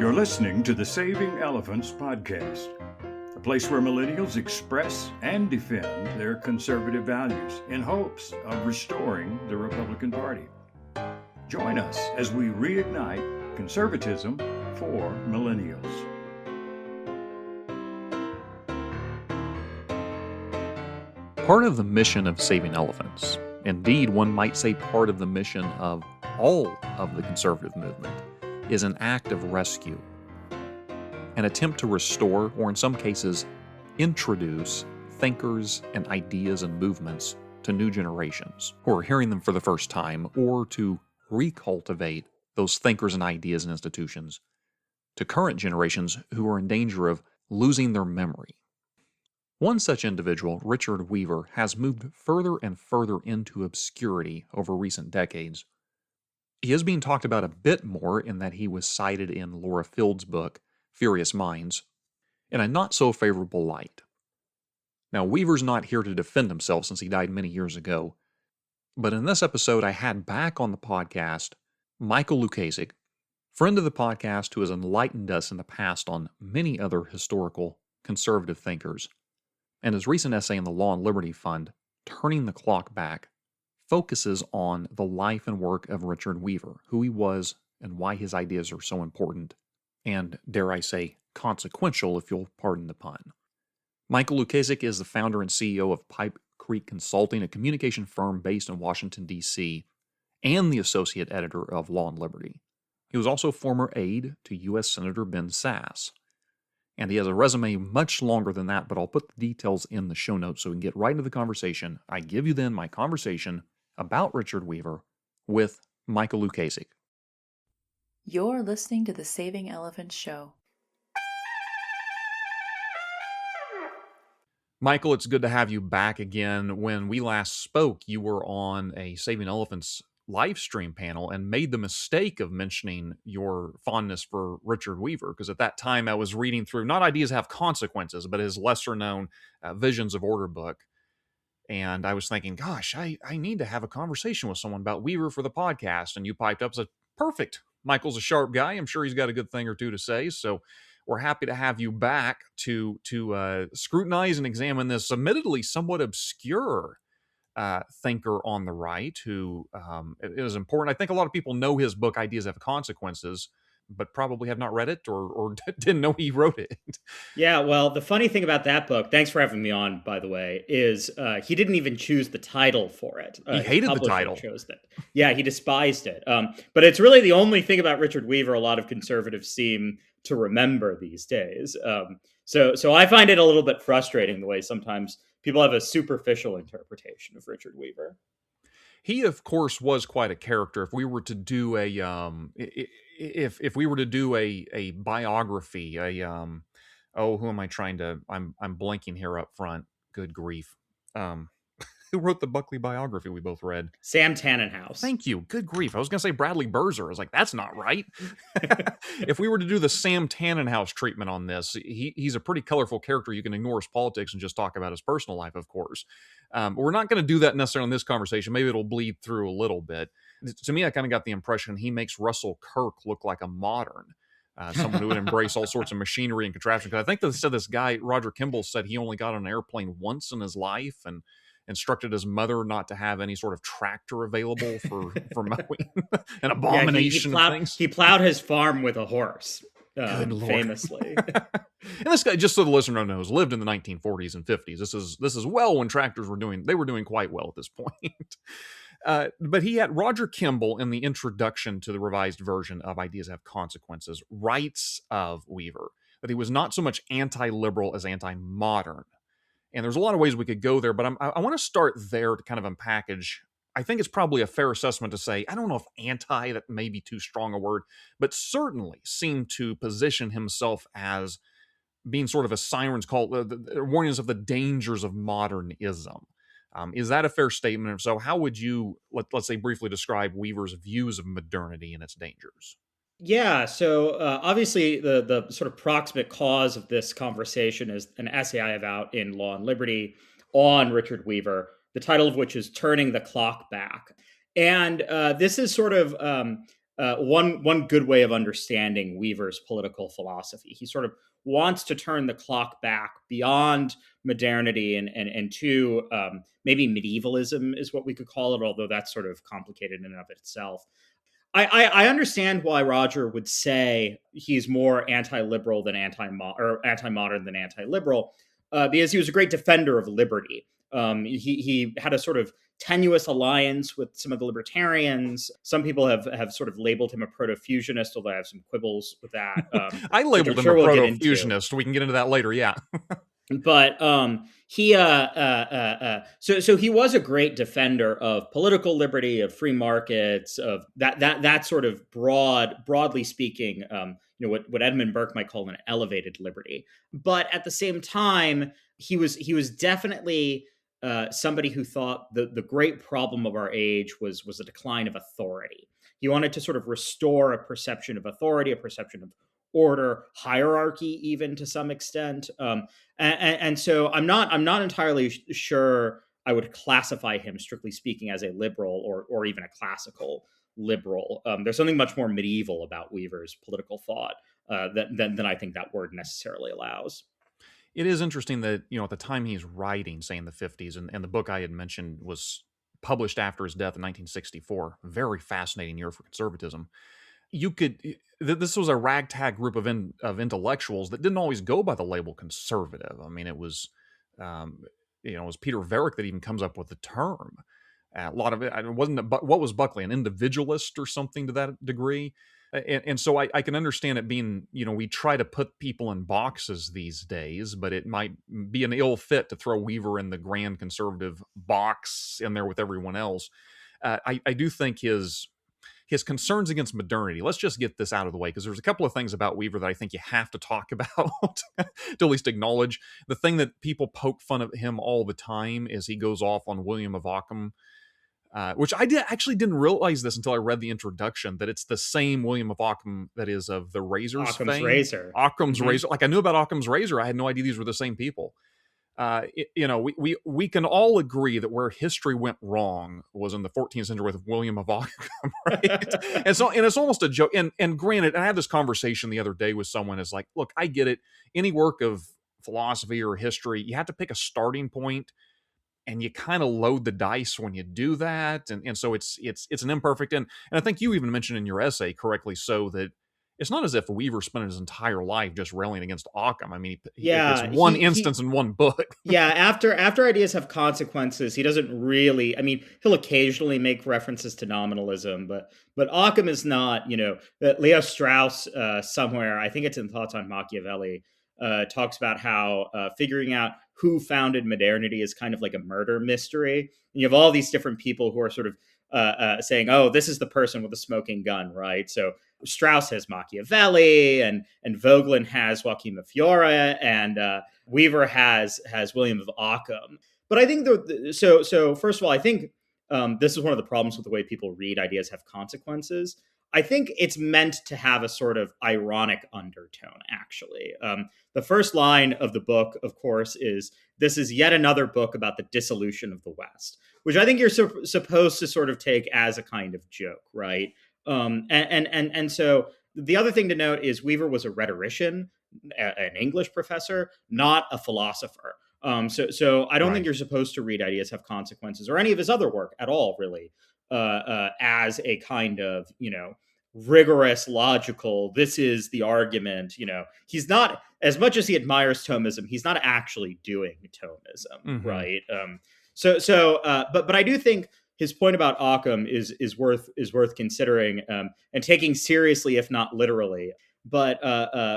You're listening to the Saving Elephants podcast, a place where millennials express and defend their conservative values in hopes of restoring the Republican Party. Join us as we reignite conservatism for millennials. Part of the mission of Saving Elephants, indeed one might say part of the mission of all of the conservative movement, is an act of rescue, an attempt to restore, or in some cases, introduce thinkers and ideas and movements to new generations who are hearing them for the first time, or to recultivate those thinkers and ideas and institutions to current generations who are in danger of losing their memory. One such individual, Richard Weaver, has moved further and further into obscurity over recent decades. He is being talked about a bit more in that he was cited in Laura Field's book, Furious Minds, in a not-so-favorable light. Now, Weaver's not here to defend himself since he died many years ago, but in this episode I had back on the podcast Michael Lucchese, friend of the podcast who has enlightened us in the past on many other historical conservative thinkers, and his recent essay in the Law and Liberty Fund, Turning the Clock Back, focuses on the life and work of Richard Weaver, who he was and why his ideas are so important, and, dare I say, consequential, if you'll pardon the pun. Michael Lucchese is the founder and CEO of Pipe Creek Consulting, a communication firm based in Washington, D.C., and the associate editor of Law and Liberty. He was also former aide to U.S. Senator Ben Sasse. And he has a resume much longer than that, but I'll put the details in the show notes so we can get right into the conversation. I give you then my conversation about Richard Weaver with Michael Lucchese. You're listening to the Saving Elephants Show. Michael, it's good to have you back again. When we last spoke, you were on a Saving Elephants live stream panel and made the mistake of mentioning your fondness for Richard Weaver, because at that time I was reading through not Ideas Have Consequences, but his lesser-known Visions of Order book. And I was thinking, gosh, I need to have a conversation with someone about Weaver for the podcast. And you piped up and said, perfect. Michael's a sharp guy. I'm sure he's got a good thing or two to say. So we're happy to have you back to scrutinize and examine this admittedly somewhat obscure thinker on the right who is important. I think a lot of people know his book, Ideas Have Consequences, but probably have not read it or didn't know he wrote it. Yeah, well, the funny thing about that book, thanks for having me on, by the way, is he didn't even choose the title for it. He hated the title. Chose it. Yeah, he despised it. But it's really the only thing about Richard Weaver a lot of conservatives seem to remember these days. So I find it a little bit frustrating the way sometimes people have a superficial interpretation of Richard Weaver. He, of course, was quite a character. If we were to do a if we were to do a biography, who am I trying to? I'm blanking here up front. Good grief. Who wrote the Buckley biography we both read? Sam Tannenhouse. Thank you. Good grief. I was going to say Bradley Berzer. I was like, that's not right. If we were to do the Sam Tannenhouse treatment on this, he's a pretty colorful character. You can ignore his politics and just talk about his personal life, of course. We're not going to do that necessarily in this conversation. Maybe it'll bleed through a little bit. To me, I kind of got the impression he makes Russell Kirk look like a modern. Someone who would embrace all sorts of machinery and contraption. Because I think they said this guy, Roger Kimball, said he only got on an airplane once in his life and instructed his mother not to have any sort of tractor available for mowing. An abomination of things. He plowed his farm with a horse, Good Lord. famously. And this guy, just so the listener knows, lived in the 1940s and 50s. This is well when tractors were doing quite well at this point. But he had Roger Kimball in the introduction to the revised version of Ideas Have Consequences writes of Weaver that he was not so much anti-liberal as anti-modern. And there's a lot of ways we could go there, but I want to start there to kind of unpackage. I think it's probably a fair assessment to say, I don't know if anti, that may be too strong a word, but certainly seemed to position himself as being sort of a siren's call, the warnings of the dangers of modernism. Is that a fair statement? If so, how would you, let's say, briefly describe Weaver's views of modernity and its dangers? Yeah, so obviously the sort of proximate cause of this conversation is an essay I have out in Law and Liberty on Richard Weaver, the title of which is Turning the Clock Back. And this is sort of one good way of understanding Weaver's political philosophy. He sort of wants to turn the clock back beyond modernity and to maybe medievalism is what we could call it, although that's sort of complicated in and of itself. I understand why Roger would say he's more anti-liberal than anti-modern than anti-liberal, because he was a great defender of liberty. He had a sort of tenuous alliance with some of the libertarians. Some people have sort of labeled him a proto-fusionist, although I have some quibbles with that. I labeled him a proto-fusionist. We can get into that later. Yeah. But he so he was a great defender of political liberty, of free markets, of that sort of broadly speaking, what Edmund Burke might call an elevated liberty. But at the same time, he was definitely somebody who thought the great problem of our age was a decline of authority. He wanted to sort of restore a perception of authority, a perception of order, hierarchy, even to some extent. And so I'm not entirely sure I would classify him, strictly speaking, as a liberal or even a classical liberal. There's something much more medieval about Weaver's political thought than I think that word necessarily allows. It is interesting that, at the time he's writing, say in the 50s, and the book I had mentioned was published after his death in 1964, very fascinating year for conservatism. This was a ragtag group of intellectuals that didn't always go by the label conservative. I mean, it was Peter Varick that even comes up with the term. A lot of it wasn't. What was Buckley, an individualist or something to that degree? And so I can understand it being, we try to put people in boxes these days, but it might be an ill fit to throw Weaver in the grand conservative box in there with everyone else. I do think his concerns against modernity. Let's just get this out of the way, because there's a couple of things about Weaver that I think you have to talk about to at least acknowledge. The thing that people poke fun of him all the time is he goes off on William of Ockham, which I actually didn't realize this until I read the introduction, that it's the same William of Ockham that is of the Razors Occam's fame. Razor. Occam's Razor. Like, I knew about Occam's Razor. I had no idea these were the same people. We can all agree that where history went wrong was in the 14th century with William of Ockham, right? and it's almost a joke. And granted, I had this conversation the other day with someone. Is like, look, I get it. Any work of philosophy or history, you have to pick a starting point, and you kind of load the dice when you do that. And so it's an imperfect. And I think you even mentioned in your essay, correctly so, that it's not as if Weaver spent his entire life just railing against Occam. I mean, it's one instance in one book. Yeah, after ideas have consequences, he doesn't really. I mean, he'll occasionally make references to nominalism, but Occam is not. Leo Strauss somewhere, I think it's in Thoughts on Machiavelli, talks about how figuring out who founded modernity is kind of like a murder mystery. And you have all these different people who are sort of saying, "Oh, this is the person with the smoking gun," right? So Strauss has Machiavelli, and Vogelin has Joachim of Fiore, and Weaver has William of Ockham. But I think so first of all, I think this is one of the problems with the way people read ideas have consequences. I think it's meant to have a sort of ironic undertone, actually. The first line of the book, of course, is, "This is yet another book about the dissolution of the West," which I think you're supposed to sort of take as a kind of joke, right? And so the other thing to note is Weaver was a rhetorician, an English professor, not a philosopher. So I don't think you're supposed to read Ideas Have Consequences or any of his other work at all, really, as a kind of, rigorous, logical, this is the argument. He's not, as much as he admires Thomism, he's not actually doing Thomism, right? But I do think his point about Occam is worth considering and taking seriously, if not literally. But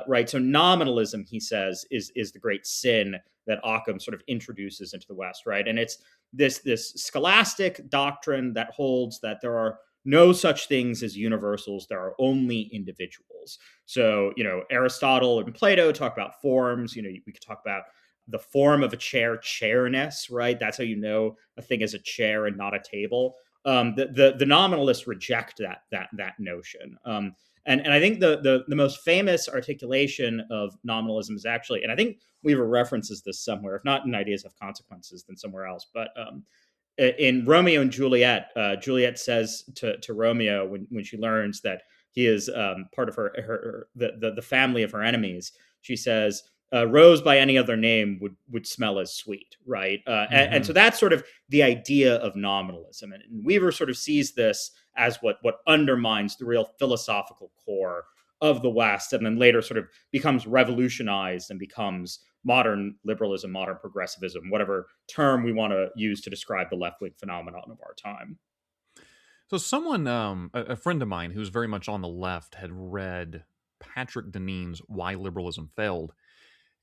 right, so nominalism, he says, is the great sin that Occam sort of introduces into the West, right? And it's this scholastic doctrine that holds that there are no such things as universals, there are only individuals. So, Aristotle and Plato talk about forms. We could talk about the form of a chair, chairness, right? That's how you know a thing is a chair and not a table. The nominalists reject that notion. And I think the most famous articulation of nominalism is actually, and I think Weaver references this somewhere, if not in Ideas Have Consequences, then somewhere else. But in Romeo and Juliet, Juliet says to Romeo when she learns that he is part of the family of her enemies. She says, "Rose by any other name would smell as sweet," right? And so that's sort of the idea of nominalism, and Weaver sort of sees this as what undermines the real philosophical core of the West, and then later sort of becomes revolutionized and becomes modern liberalism, modern progressivism, whatever term we want to use to describe the left wing phenomenon of our time. So someone, a friend of mine who's very much on the left, had read Patrick Deneen's "Why Liberalism Failed,"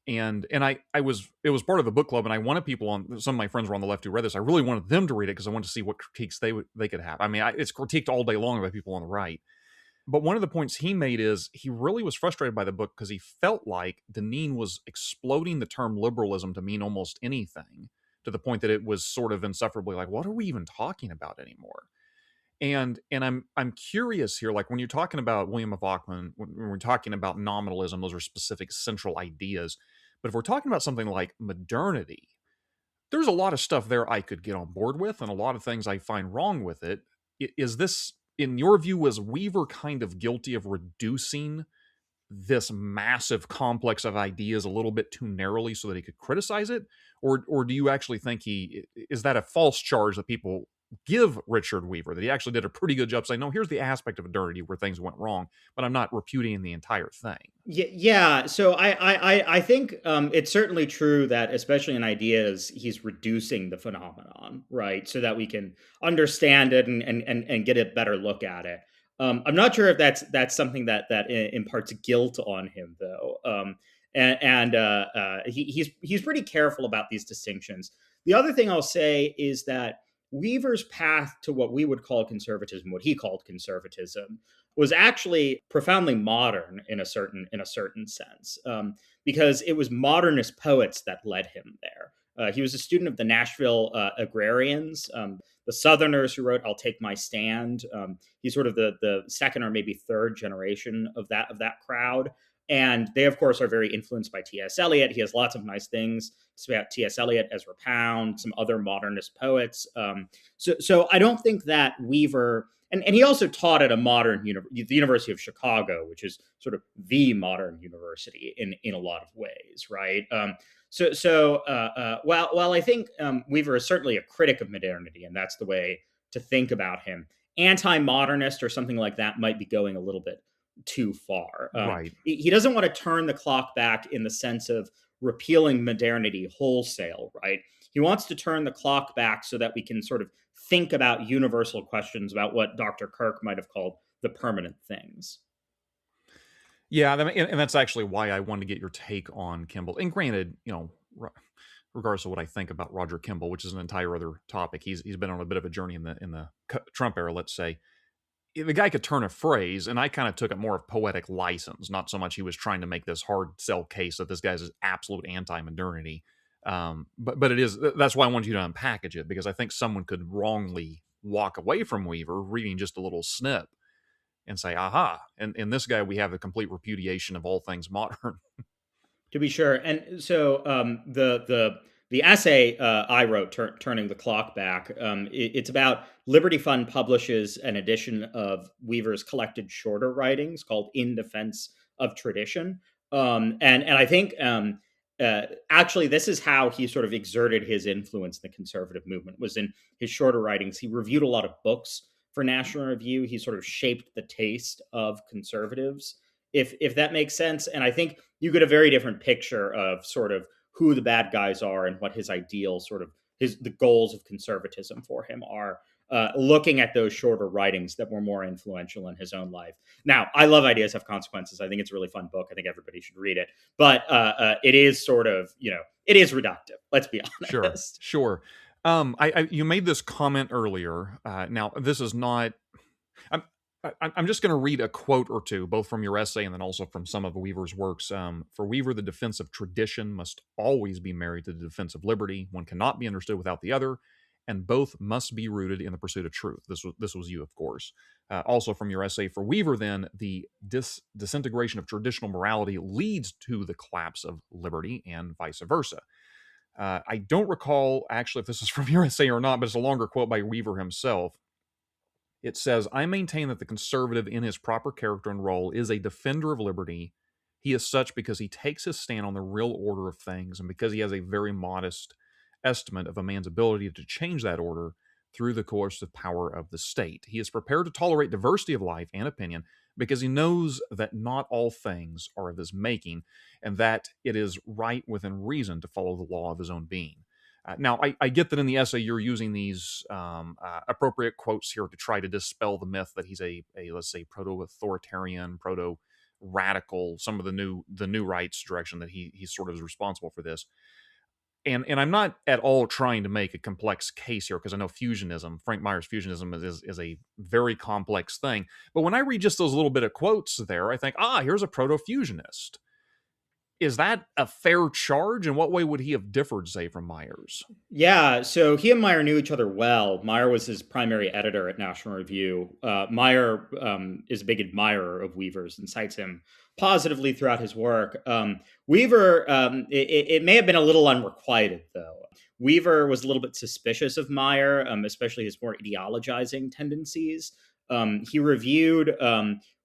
and I was it was part of the book club, and I wanted people on. Some of my friends were on the left who read this. I really wanted them to read it because I wanted to see what critiques they could have. I mean, it's critiqued all day long by people on the right. But one of the points he made is he really was frustrated by the book because he felt like Deneen was exploding the term liberalism to mean almost anything, to the point that it was sort of insufferably like, what are we even talking about anymore? And I'm curious here, like when you're talking about William F. Auckland, when we're talking about nominalism, those are specific central ideas. But if we're talking about something like modernity, there's a lot of stuff there I could get on board with, and a lot of things I find wrong with it. Is this, in your view, was Weaver kind of guilty of reducing this massive complex of ideas a little bit too narrowly so that he could criticize it? Or do you actually think is that a false charge that people give Richard Weaver, that he actually did a pretty good job saying, no, here's the aspect of modernity where things went wrong, but I'm not repudiating the entire thing? Yeah. So I think it's certainly true that, especially in ideas, he's reducing the phenomenon, right, so that we can understand it and get a better look at it. I'm not sure if that's something that imparts guilt on him, though. He's pretty careful about these distinctions. The other thing I'll say is that Weaver's path to what we would call conservatism, what he called conservatism, was actually profoundly modern in a certain sense, because it was modernist poets that led him there. He was a student of the Nashville agrarians, the Southerners who wrote "I'll Take My Stand." He's sort of the second or maybe third generation of that crowd. And they, of course, are very influenced by T.S. Eliot. He has lots of nice things to say about T.S. Eliot, Ezra Pound, some other modernist poets. So I don't think that Weaver, and he also taught at a modern the University of Chicago, which is sort of the modern university in a lot of ways, right? While I think Weaver is certainly a critic of modernity, and that's the way to think about him, anti-modernist or something like that might be going a little bit too far. Right. He doesn't want to turn the clock back in the sense of repealing modernity wholesale, right? He wants to turn the clock back so that we can sort of think about universal questions about what Dr. Kirk might have called the permanent things. Yeah, and that's actually why I wanted to get your take on Kimball. And granted, regardless of what I think about Roger Kimball, which is an entire other topic, he's been on a bit of a journey in the Trump era, let's say. The guy could turn a phrase, and I kind of took it more of poetic license, not so much he was trying to make this hard sell case that this guy's absolute anti-modernity. But it is, that's why I wanted you to unpackage it, because I think someone could wrongly walk away from Weaver reading just a little snip and say, aha, and in this guy we have a complete repudiation of all things modern. To be sure. And so the essay I wrote, Turning the Clock Back, it's about Liberty Fund publishes an edition of Weaver's collected shorter writings called In Defense of Tradition. And I think actually this is how he sort of exerted his influence in the conservative movement, was in his shorter writings. He reviewed a lot of books for National Review. He sort of shaped the taste of conservatives, if that makes sense. And I think you get a very different picture of sort of who the bad guys are and what his ideals, sort of the goals of conservatism for him are, looking at those shorter writings that were more influential in his own life. Now, I love Ideas Have Consequences. I think it's a really fun book. I think everybody should read it. But it is sort of, it is reductive. Let's be honest. Sure. You made this comment earlier. Now, this is not. I'm just going to read a quote or two, both from your essay and then also from some of Weaver's works. For Weaver, the defense of tradition must always be married to the defense of liberty. One cannot be understood without the other, and both must be rooted in the pursuit of truth. This was you, of course. Also from your essay, for Weaver, then, the disintegration of traditional morality leads to the collapse of liberty and vice versa. I don't recall actually if this is from your essay or not, but it's a longer quote by Weaver himself. It says, I maintain that the conservative in his proper character and role is a defender of liberty. He is such because he takes his stand on the real order of things and because he has a very modest estimate of a man's ability to change that order through the coercive power of the state. He is prepared to tolerate diversity of life and opinion because he knows that not all things are of his making and that it is right within reason to follow the law of his own being. Now, I get that in the essay you're using these appropriate quotes here to try to dispel the myth that he's a let's say proto-authoritarian, proto-radical, some of the new rights direction that he sort of is responsible for this. And I'm not at all trying to make a complex case here because I know fusionism, Frank Meyer's fusionism is a very complex thing. But when I read just those little bit of quotes there, I think, here's a proto-fusionist. Is that a fair charge? In what way would he have differed, say, from Myers? Yeah, so he and Meyer knew each other well. Meyer was his primary editor at National Review. Meyer is a big admirer of Weaver's and cites him positively throughout his work. Weaver, it may have been a little unrequited, though. Weaver was a little bit suspicious of Meyer, especially his more ideologizing tendencies. He reviewed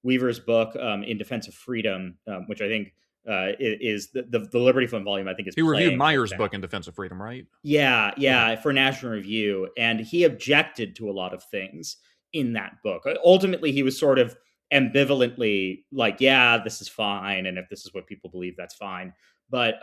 Weaver's book, In Defense of Freedom, which I think is the Liberty Fund volume, I think, is he reviewed playing Meyer's right book now. In Defense of Freedom, right? Yeah, for National Review. And he objected to a lot of things in that book. Ultimately, he was sort of ambivalently like, yeah, this is fine. And if this is what people believe, that's fine. But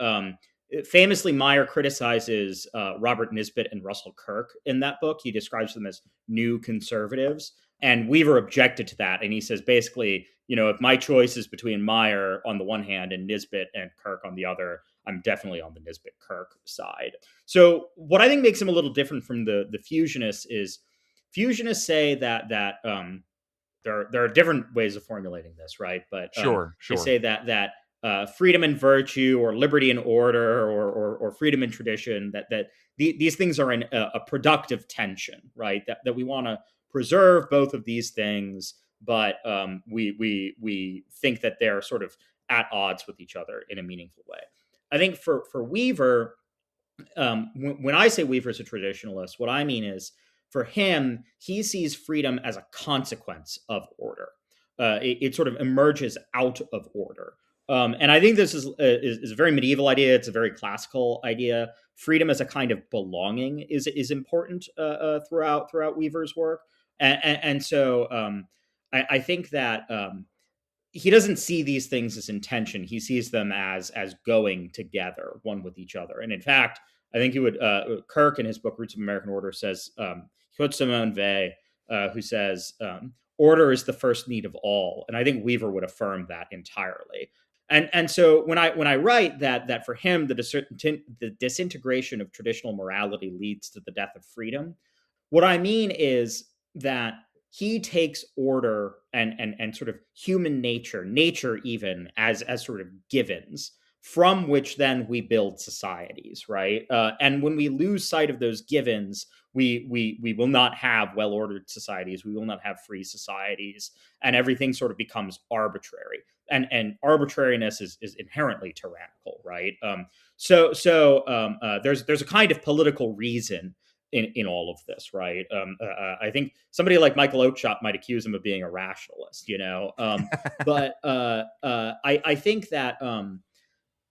famously, Meyer criticizes Robert Nisbet and Russell Kirk in that book. He describes them as new conservatives. And Weaver objected to that. And he says, basically, if my choice is between Meyer on the one hand and Nisbet and Kirk on the other, I'm definitely on the Nisbet-Kirk side. So what I think makes him a little different from the fusionists is fusionists say that there are different ways of formulating this, right? But Sure. they say that freedom and virtue, or liberty and order, or freedom and tradition, that these things are in a productive tension, right? That we want to preserve both of these things, but we think that they're sort of at odds with each other in a meaningful way. I think for Weaver, when I say Weaver's a traditionalist, what I mean is for him, he sees freedom as a consequence of order. It sort of emerges out of order. And I think this is a very medieval idea. It's a very classical idea. Freedom as a kind of belonging is important throughout Weaver's work. And so I think that he doesn't see these things as intention. He sees them as going together, one with each other. And in fact, I think he would Kirk in his book Roots of American Order says, quote Simone Weil, who says, order is the first need of all. And I think Weaver would affirm that entirely. And so when I write that for him the disintegration of traditional morality leads to the death of freedom, what I mean is that he takes order and sort of human nature even as sort of givens from which then we build societies, right? And when we lose sight of those givens, we will not have well-ordered societies. We will not have free societies, and everything sort of becomes arbitrary. And arbitrariness is inherently tyrannical, right? So there's a kind of political reason in all of this, right? I think somebody like Michael Oakeshott might accuse him of being a rationalist, but I think that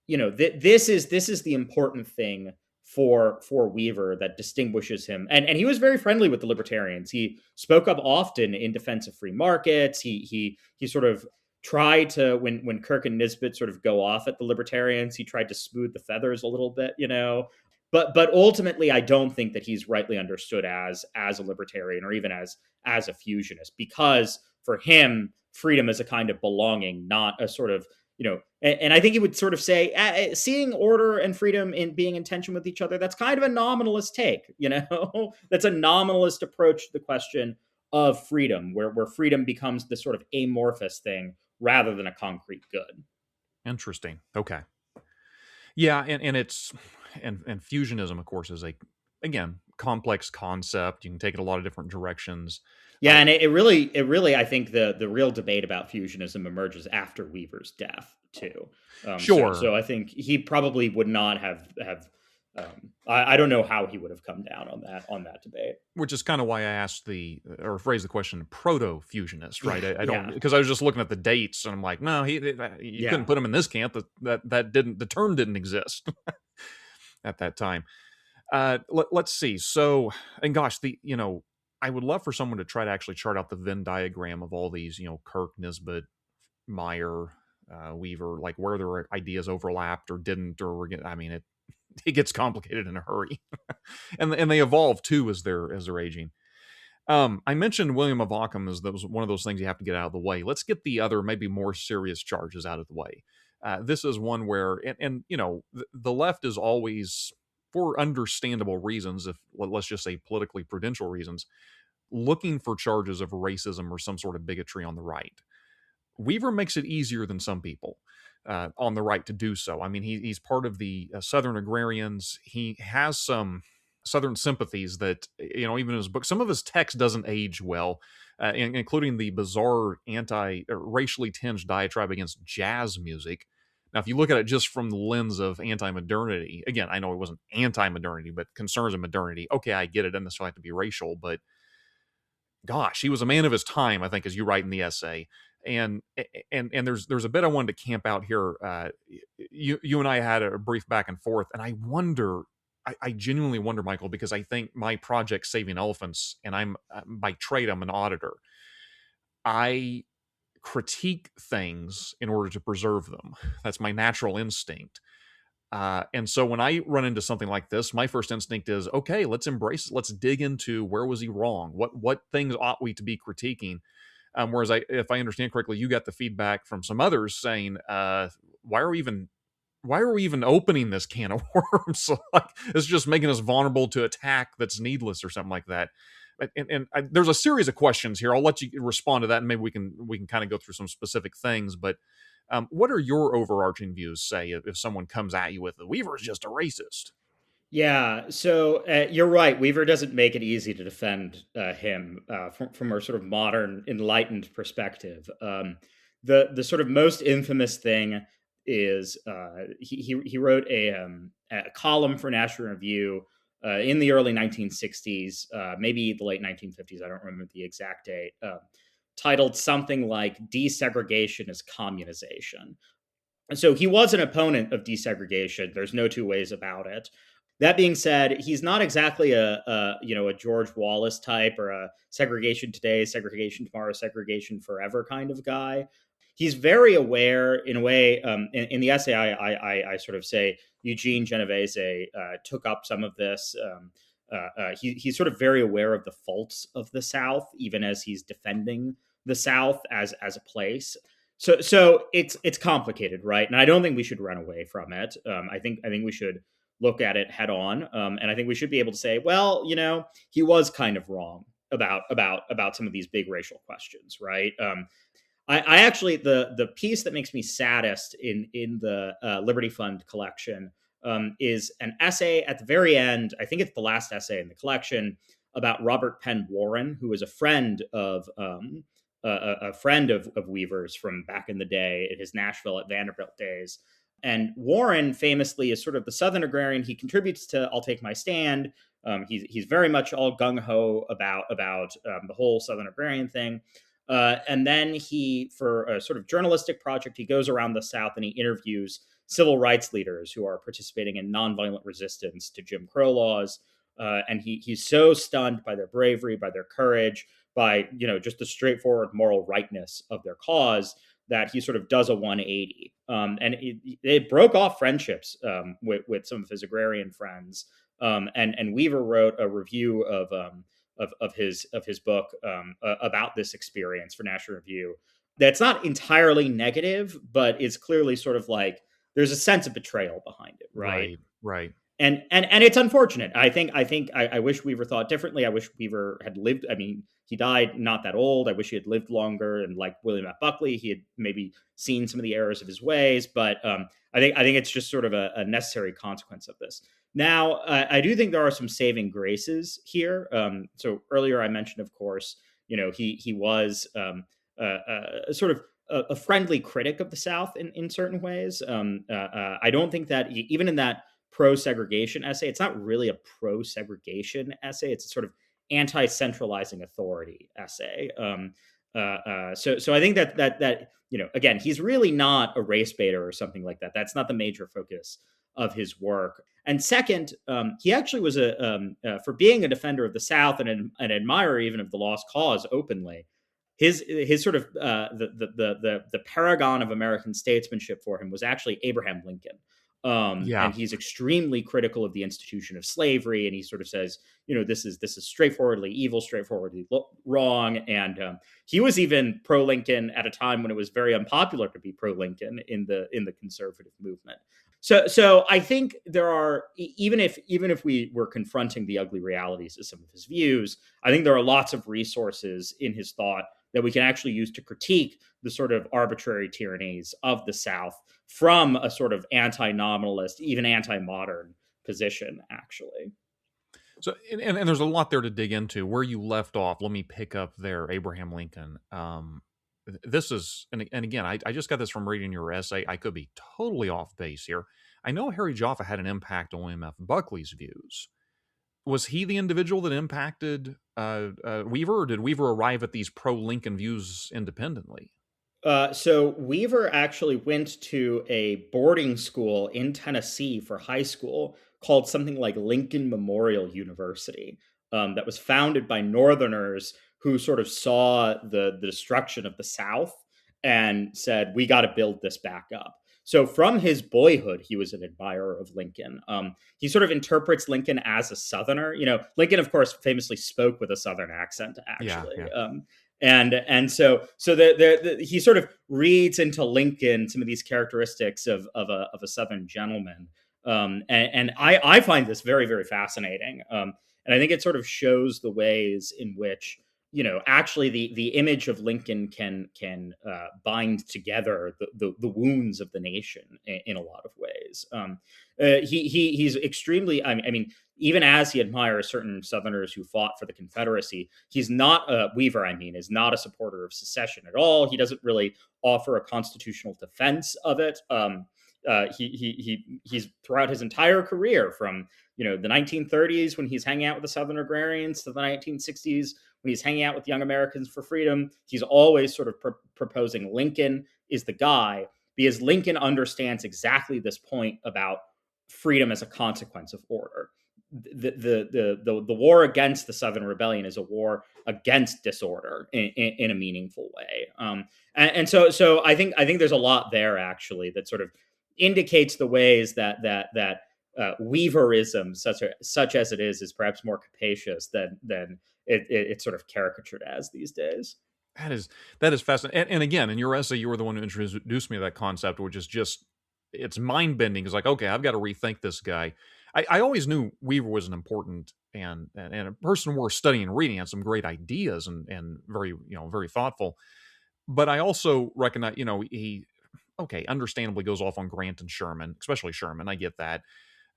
this is the important thing for Weaver that distinguishes him, and he was very friendly with the libertarians. He spoke up often in defense of free markets. He sort of tried to, when Kirk and Nisbet sort of go off at the libertarians, he tried to smooth the feathers a little bit, But ultimately, I don't think that he's rightly understood as a libertarian or even as a fusionist, because for him, freedom is a kind of belonging, not a sort of, and I think he would sort of say, seeing order and freedom in being in tension with each other, that's kind of a nominalist take, that's a nominalist approach to the question of freedom, where freedom becomes this sort of amorphous thing rather than a concrete good. Interesting. Okay. Yeah, and it's and fusionism, of course, is again complex concept. You can take it a lot of different directions. Yeah, and it really, I think the real debate about fusionism emerges after Weaver's death too. Sure. So I think he probably would not have I don't know how he would have come down on that debate. Which is kind of why I asked or phrased the question, proto-fusionist, right? I don't, Yeah, because I was just looking at the dates and I'm like, no, you couldn't put him in this camp. The term didn't exist at that time. Let's see. So, and gosh, I would love for someone to try to actually chart out the Venn diagram of all these, Kirk, Nisbet, Meyer, Weaver, like where their ideas overlapped or didn't, or I mean, it gets complicated in a hurry, and they evolve too as they're aging. I mentioned William of Ockham as that was one of those things you have to get out of the way. Let's get the other, maybe more serious charges out of the way. This is one where, and the left is always, for understandable reasons, if let's just say politically prudential reasons, looking for charges of racism or some sort of bigotry on the right. Weaver makes it easier than some people on the right to do so. I mean, he's part of the Southern agrarians. He has some Southern sympathies that, even in his book, some of his text doesn't age well, including the bizarre racially tinged diatribe against jazz music. Now, if you look at it just from the lens of anti-modernity, again, I know it wasn't anti-modernity, but concerns of modernity. Okay, I get it. It doesn't necessarily have to be racial, but gosh, he was a man of his time, I think, as you write in the essay. And there's a bit I wanted to camp out here. You and I had a brief back and forth, and I genuinely wonder, Michael, because I think my project, Saving Elephants, and I'm by trade, I'm an auditor. I critique things in order to preserve them. That's my natural instinct. And so when I run into something like this, my first instinct is, okay, let's embrace it. Let's dig into where was he wrong? What things ought we to be critiquing? Whereas if I understand correctly, you got the feedback from some others saying, why are we even opening this can of worms? So, like, it's just making us vulnerable to attack that's needless or something like that. There's a series of questions here. I'll let you respond to that, and maybe we can kind of go through some specific things. But what are your overarching views, say, if someone comes at you with, Weaver is just a racist? Yeah, so you're right. Weaver doesn't make it easy to defend him from a sort of modern, enlightened perspective. The sort of most infamous thing is he wrote a column for National Review in the early 1960s, maybe the late 1950s. I don't remember the exact date. Titled something like "Desegregation is Communization." And so he was an opponent of desegregation. There's no two ways about it. That being said, he's not exactly a George Wallace type or a segregation today, segregation tomorrow, segregation forever kind of guy. He's very aware, in a way. In the essay, I sort of say Eugene Genovese took up some of this. He's sort of very aware of the faults of the South, even as he's defending the South as a place. So it's complicated, right? And I don't think we should run away from it. I think we should look at it head on, and I think we should be able to say, well, he was kind of wrong about some of these big racial questions, right? I actually the piece that makes me saddest in the Liberty Fund collection is an essay at the very end. I think it's the last essay in the collection about Robert Penn Warren, who was a friend of Weaver's from back in the day at his Nashville at Vanderbilt days. And Warren famously is sort of the Southern agrarian. He contributes to "I'll Take My Stand." He's very much all gung ho about the whole Southern agrarian thing. And then he, for a sort of journalistic project, he goes around the South and he interviews civil rights leaders who are participating in nonviolent resistance to Jim Crow laws. And he's so stunned by their bravery, by their courage, by just the straightforward moral rightness of their cause, that he sort of does a 180. And it broke off friendships with some of his agrarian friends. And Weaver wrote a review of his book about this experience for National Review. That's not entirely negative, but it's clearly sort of like there's a sense of betrayal behind it, right? Right. And it's unfortunate. I wish Weaver thought differently. I wish Weaver had lived. I mean, he died not that old. I wish he had lived longer. And like William F. Buckley, he had maybe seen some of the errors of his ways. But I think it's just sort of a necessary consequence of this. Now, I do think there are some saving graces here. So earlier I mentioned, of course, he was sort of a friendly critic of the South in certain ways. I don't think that even in that pro-segregation essay. It's not really a pro-segregation essay. It's a sort of anti-centralizing authority essay. So I think that again, he's really not a race baiter or something like that. That's not the major focus of his work. And second, he actually was for being a defender of the South and an admirer even of the lost cause openly. His sort of the paragon of American statesmanship for him was actually Abraham Lincoln. Yeah. And he's extremely critical of the institution of slavery, and he sort of says, this is straightforwardly evil, straightforwardly wrong. And he was even pro Lincoln at a time when it was very unpopular to be pro Lincoln in the conservative movement. So I think there are, even if we were confronting the ugly realities of some of his views, I think there are lots of resources in his thought that we can actually use to critique the sort of arbitrary tyrannies of the South from a sort of anti-nominalist, even anti-modern position, actually. So, and there's a lot there to dig into. Where you left off, let me pick up there, Abraham Lincoln. This is, and again, I just got this from reading your essay. I could be totally off base here. I know Harry Jaffa had an impact on William F. Buckley's views. Was he the individual that impacted Weaver, or did Weaver arrive at these pro-Lincoln views independently? So Weaver actually went to a boarding school in Tennessee for high school called something like Lincoln Memorial University, that was founded by Northerners who sort of saw the destruction of the South and said, we got to build this back up. So from his boyhood, he was an admirer of Lincoln. He sort of interprets Lincoln as a Southerner. Lincoln, of course, famously spoke with a Southern accent, actually. Yeah. And so he sort of reads into Lincoln some of these characteristics of a Southern gentleman. And I find this very, very fascinating. And I think it sort of shows the ways in which, actually the image of Lincoln can bind together the wounds of the nation in a lot of ways. He's extremely, I mean, even as he admires certain Southerners who fought for the Confederacy, he's not Weaver, is not a supporter of secession at all. He doesn't really offer a constitutional defense of it. He's throughout his entire career, from the 1930s when he's hanging out with the Southern agrarians to the 1960s when he's hanging out with Young Americans for Freedom, he's always sort of proposing Lincoln is the guy, because Lincoln understands exactly this point about freedom as a consequence of order. The war against the Southern Rebellion is a war against disorder in a meaningful way. And so I think there's a lot there, actually, that sort of indicates the ways that Weaverism, such as it is perhaps more capacious than it's sort of caricatured as these days. That is fascinating. And again, in your essay, you were the one who introduced me to that concept, which is just, it's mind bending. It's like, okay, I've got to rethink this guy. I always knew Weaver was an important and a person worth studying and reading, had some great ideas and very, very thoughtful. But I also recognize, he understandably goes off on Grant and Sherman, especially Sherman. I get that.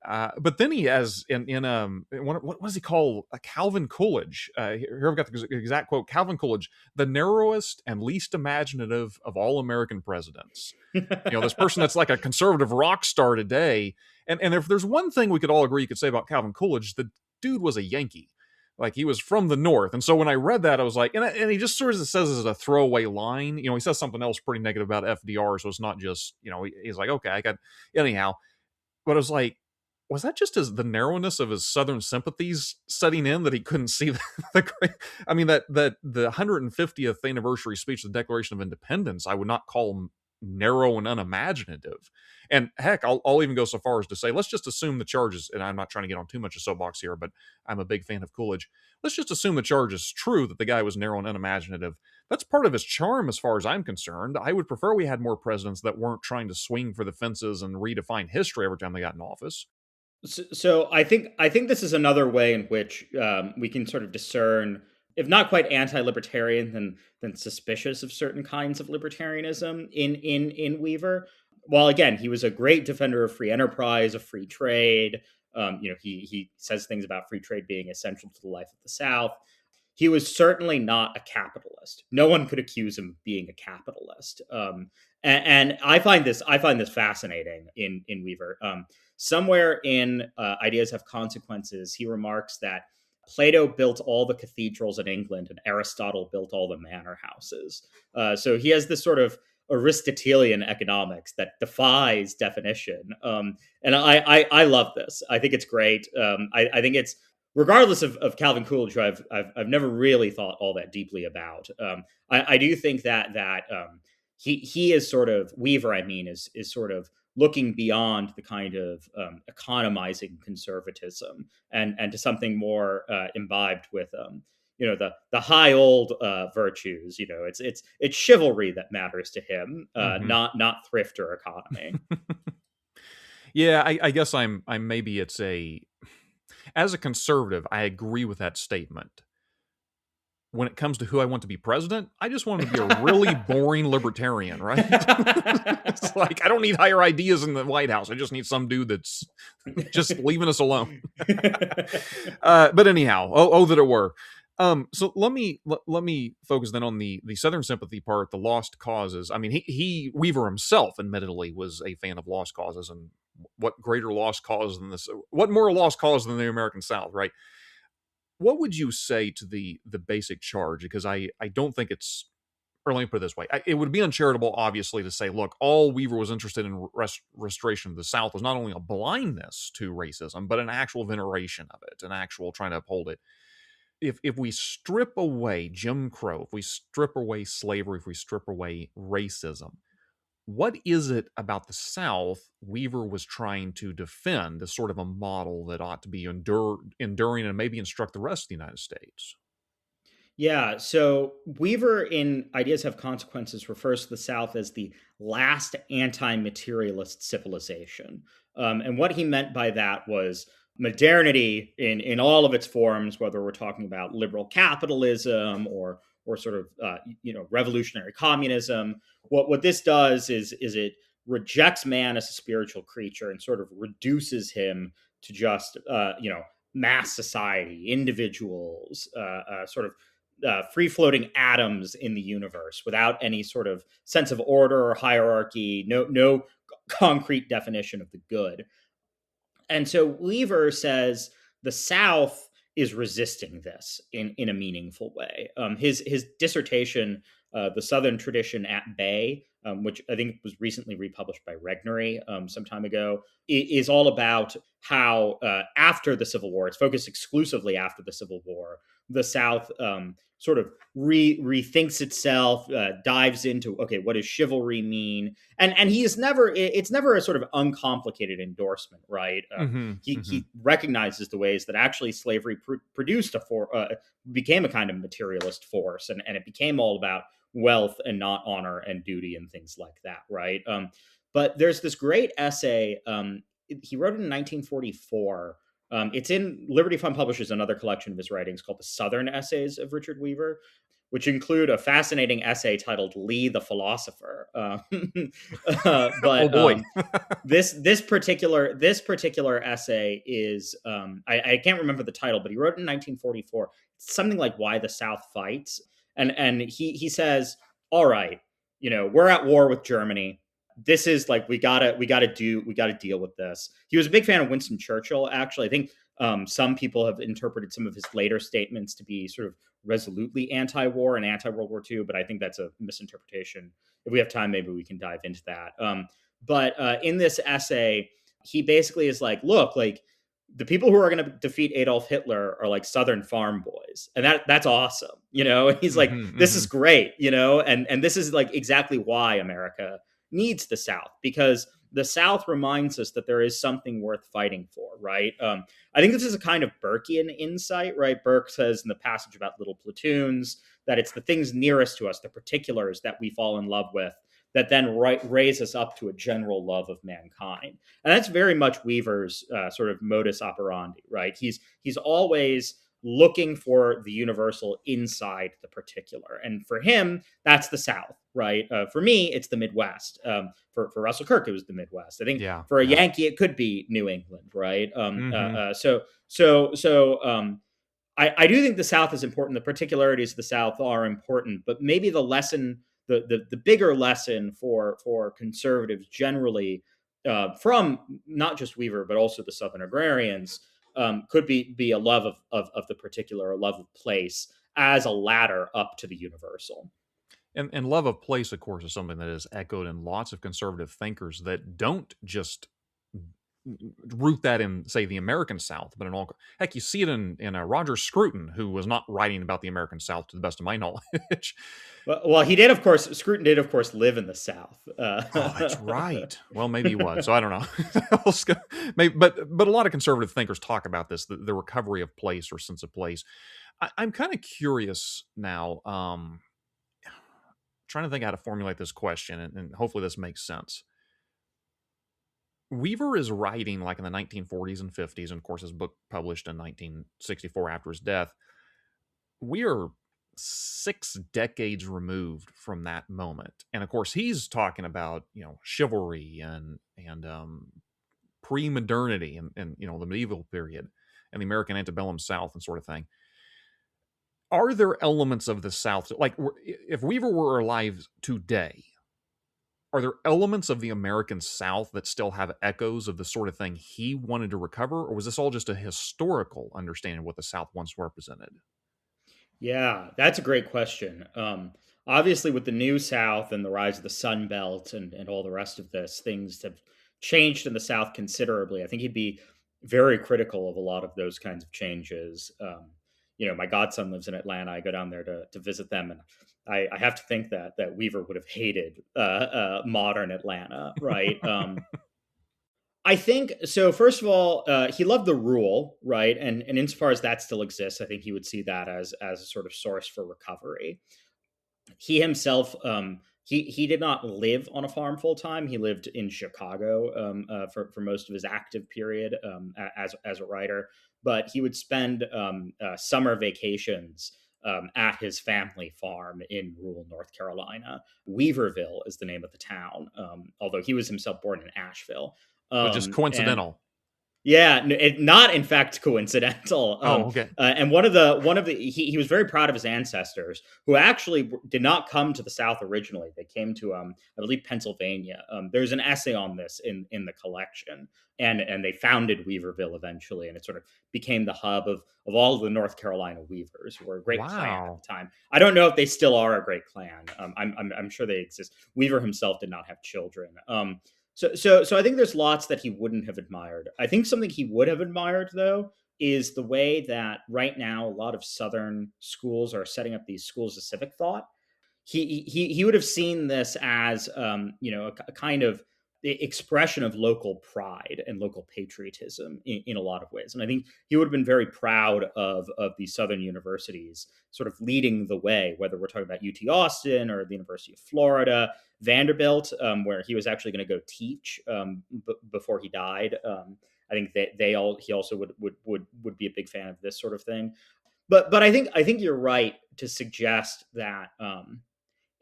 But then he has what does he call Calvin Coolidge? Here I've got the exact quote: Calvin Coolidge, the narrowest and least imaginative of all American presidents. This person that's like a conservative rock star today. And if there's one thing we could all agree you could say about Calvin Coolidge, the dude was a Yankee. Like, he was from the North. And so when I read that, I was like, and he just sort of says as a throwaway line, he says something else pretty negative about FDR. So it's not just, he's like, okay, I got, anyhow. But I was like, was that just the narrowness of his Southern sympathies setting in, that he couldn't see the the 150th anniversary speech of the Declaration of Independence, I would not call narrow and unimaginative. And heck, I'll even go so far as to say, let's just assume the charges, and I'm not trying to get on too much of a soapbox here, but I'm a big fan of Coolidge. Let's just assume the charge is true, that the guy was narrow and unimaginative. That's part of his charm as far as I'm concerned. I would prefer we had more presidents that weren't trying to swing for the fences and redefine history every time they got in office. So I think this is another way in which we can sort of discern, if not quite anti-libertarian, then suspicious of certain kinds of libertarianism in Weaver. While again, he was a great defender of free enterprise, of free trade. He says things about free trade being essential to the life of the South. he was certainly not a capitalist. No one could accuse him of being a capitalist. And I find this fascinating in Weaver. Somewhere in Ideas Have Consequences, he remarks that Plato built all the cathedrals in England and Aristotle built all the manor houses. So he has this sort of Aristotelian economics that defies definition. And I love this. I think it's great. I think it's, regardless of Calvin Coolidge, who I've never really thought all that deeply about. I do think that he is sort of, Weaver, I mean, is sort of looking beyond the kind of economizing conservatism and to something more imbibed with the high old virtues. It's chivalry that matters to him, not thrift or economy. Yeah, I guess I'm maybe it's a, as a conservative, I agree with that statement. When it comes to who I want to be president, I just want him to be a really boring libertarian, right? It's like, I don't need higher ideas in the White House. I just need some dude that's just leaving us alone. But anyhow, oh that it were. So let me focus then on the Southern sympathy part, the lost causes. I mean, he Weaver himself, admittedly, was a fan of lost causes, and what greater lost cause than this? What more lost cause than the American South, right? What would you say to the basic charge? Because I don't think it's, or let me put it this way. It would be uncharitable, obviously, to say, look, all Weaver was interested in restoration of the South was not only a blindness to racism, but an actual veneration of it, an actual trying to uphold it. If we strip away Jim Crow, if we strip away slavery, if we strip away racism, what is it about the South Weaver was trying to defend as sort of a model that ought to be enduring and maybe instruct the rest of the United States? Yeah, so Weaver in Ideas Have Consequences refers to the South as the last anti-materialist civilization. And what he meant by that was modernity in all of its forms, whether we're talking about liberal capitalism or sort of revolutionary communism. What this does is it rejects man as a spiritual creature and sort of reduces him to just mass society, individuals, sort of free floating atoms in the universe without any sort of sense of order or hierarchy, no concrete definition of the good. And so Weaver says the South is resisting this in a meaningful way. His dissertation, The Southern Tradition at Bay, which I think was recently republished by Regnery some time ago, is all about how after the Civil War, it's focused exclusively after the Civil War, the South sort of rethinks itself, dives into, okay, what does chivalry mean? And he is never, it's never a sort of uncomplicated endorsement, right? He recognizes the ways that actually slavery produced became a kind of materialist force, and it became all about wealth and not honor and duty and things like that, right? But there's this great essay, he wrote it in 1944. It's in Liberty Fund publishes another collection of his writings called The Southern Essays of Richard Weaver, which include a fascinating essay titled Lee the Philosopher. But oh boy. this particular essay is I can't remember the title, but he wrote it in 1944. It's something like Why the South Fights. And he says, all right, we're at war with Germany. This is like, we gotta deal with this. He was a big fan of Winston Churchill, actually. I think some people have interpreted some of his later statements to be sort of resolutely anti-war and anti-World War II, but I think that's a misinterpretation. If we have time, maybe we can dive into that. But in this essay, he basically is like, look, like, the people who are going to defeat Adolf Hitler are like Southern farm boys. And that's awesome. And he's like, this is great, and this is like exactly why America needs the South, because the South reminds us that there is something worth fighting for, right? I think this is a kind of Burkean insight, right? Burke says in the passage about Little Platoons that it's the things nearest to us, the particulars that we fall in love with, that then raise us up to a general love of mankind. And that's very much Weaver's sort of modus operandi, right? He's always looking for the universal inside the particular. And for him, that's the South, right? For me, it's the Midwest. For Russell Kirk, it was the Midwest. I think for a Yankee, it could be New England, right? I do think the South is important. The particularities of the South are important, but maybe the lesson, the bigger lesson for conservatives generally, from not just Weaver but also the Southern agrarians, could be a love of the particular, a love of place as a ladder up to the universal. And love of place, of course, is something that is echoed in lots of conservative thinkers that don't just root that in, say, the American South, but in all. Heck, you see it in Roger Scruton, who was not writing about the American South to the best of my knowledge. Well, he did, of course. Scruton did, of course, live in the South. Oh, that's right. Well, maybe he was. So I don't know. Maybe, but a lot of conservative thinkers talk about this, the recovery of place or sense of place. I'm kind of curious now. Trying to think how to formulate this question, and hopefully this makes sense. Weaver is writing like in the 1940s and 50s, and of course his book published in 1964 after his death. We are 6 decades removed from that moment, and of course he's talking about chivalry and pre-modernity and the medieval period and the American antebellum South and sort of thing. Are there elements of the South, like if Weaver were alive today, are there elements of the American South that still have echoes of the sort of thing he wanted to recover, or was this all just a historical understanding of what the South once represented? Yeah, that's a great question. Obviously, with the New South and the rise of the Sun Belt and all the rest of this, things have changed in the South considerably. I think he'd be very critical of a lot of those kinds of changes. My godson lives in Atlanta. I go down there to visit them, and I have to think that Weaver would have hated modern Atlanta, right? I think so. First of all, he loved the rule, right? And insofar as that still exists, I think he would see that as a sort of source for recovery. He himself, he did not live on a farm full time. He lived in Chicago for most of his active period as a writer, but he would spend summer vacations at his family farm in rural North Carolina. Weaverville is the name of the town, although he was himself born in Asheville. So just coincidental. Yeah, not in fact coincidental. Okay. And one of the he was very proud of his ancestors, who actually did not come to the South originally. They came to I believe Pennsylvania. There's an essay on this in the collection, and they founded Weaverville eventually, and it sort of became the hub of all of the North Carolina weavers, who were a great clan at the time. I don't know if they still are a great clan. I'm sure they exist. Weaver himself did not have children. So I think there's lots that he wouldn't have admired. I think something he would have admired, though, is the way that right now a lot of Southern schools are setting up these schools of civic thought. He would have seen this as a kind of expression of local pride and local patriotism in a lot of ways. And I think he would have been very proud of these Southern universities sort of leading the way, whether we're talking about UT Austin or the University of Florida, Vanderbilt, where he was actually going to go teach before he died. I think he also would be a big fan of this sort of thing. But I think you're right to suggest that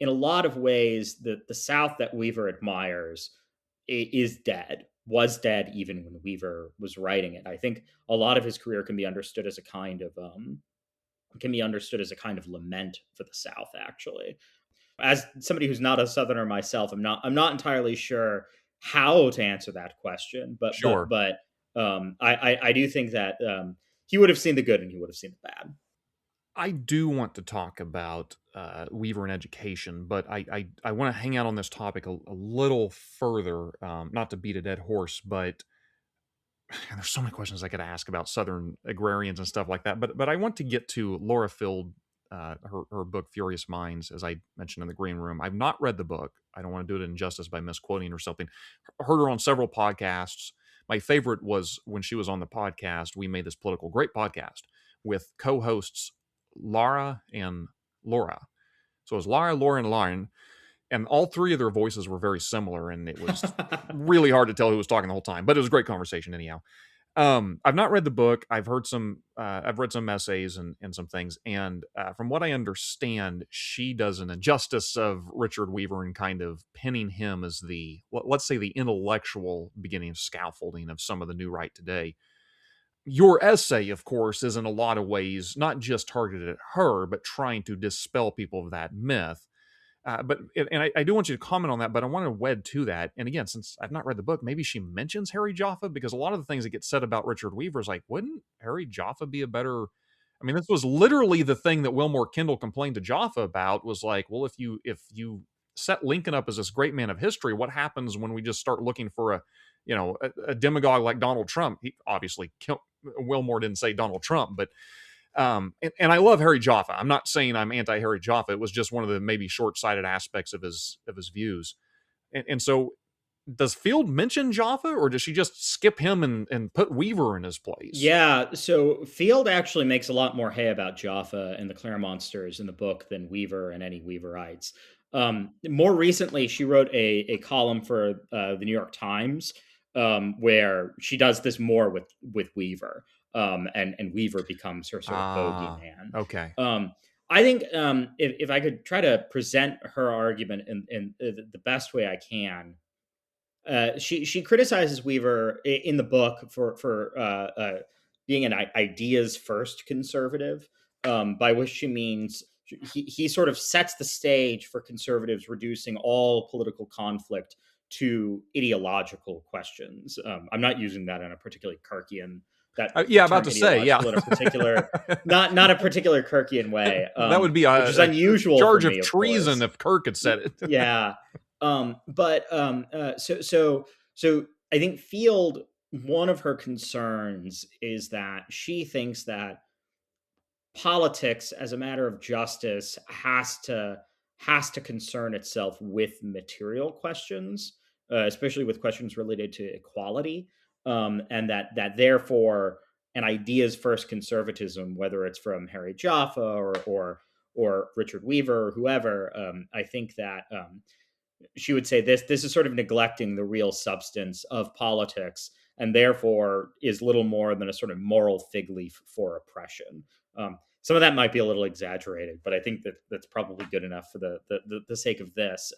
in a lot of ways the South that Weaver admires was dead even when Weaver was writing it. I think a lot of his career can be understood as a kind of lament for the South, actually. As somebody who's not a Southerner myself, I'm not entirely sure how to answer that question, but sure. I do think that he would have seen the good and he would have seen the bad. I do want to talk about Weaver and education, but I want to hang out on this topic a little further, not to beat a dead horse, but there's so many questions I could ask about Southern agrarians and stuff like that. But I want to get to Laura Field, her book Furious Minds, as I mentioned in the green room. I've not read the book. I don't want to do it injustice by misquoting or something. Heard her on several podcasts. My favorite was when she was on the podcast. We made this great podcast with co-hosts Lara and Laura. So it was Lara, Laura, and Lauren, and all three of their voices were very similar, and it was really hard to tell who was talking the whole time. But it was a great conversation anyhow. I've not read the book. I've read some essays and some things, and from what I understand, she does an injustice of Richard Weaver and kind of pinning him as let's say the intellectual beginning of scaffolding of some of the new right today. your essay, of course, is in a lot of ways not just targeted at her, but trying to dispel people of that myth. I do want you to comment on that, but I want to wed to that. And again, since I've not read the book, maybe she mentions Harry Jaffa, because a lot of the things that get said about Richard Weaver is like, wouldn't Harry Jaffa be a better? I mean, this was literally the thing that Wilmore Kendall complained to Jaffa about, was like, well, if you set Lincoln up as this great man of history, what happens when we just start looking for a demagogue like Donald Trump? He obviously Wilmore didn't say Donald Trump, but and I love Harry Jaffa. I'm not saying I'm anti-Harry Jaffa. It was just one of the maybe short-sighted aspects of his views. And so, does Field mention Jaffa, or does she just skip him and put Weaver in his place? Yeah, so Field actually makes a lot more hay about Jaffa and the Claremonsters in the book than Weaver and any Weaverites. More recently, she wrote a column for the New York Times, where she does this more with Weaver, and Weaver becomes her sort of bogeyman. Okay. I think if I could try to present her argument in the best way I can, she criticizes Weaver in the book for being an ideas first conservative, by which she means he sort of sets the stage for conservatives reducing all political conflict to ideological questions. I'm not using that in a particularly Kirkian. About to say, yeah, in a particular, not a particular Kirkian way. That would be which is unusual. Charge for of me, treason if Kirk had said it. Yeah. So I think Field, one of her concerns is that she thinks that politics as a matter of justice has to concern itself with material questions, especially with questions related to equality, and that therefore an ideas first conservatism, whether it's from Harry Jaffa or Richard Weaver or whoever, I think that she would say this is sort of neglecting the real substance of politics, and therefore is little more than a sort of moral fig leaf for oppression. Some of that might be a little exaggerated, but I think that's probably good enough for the sake of this.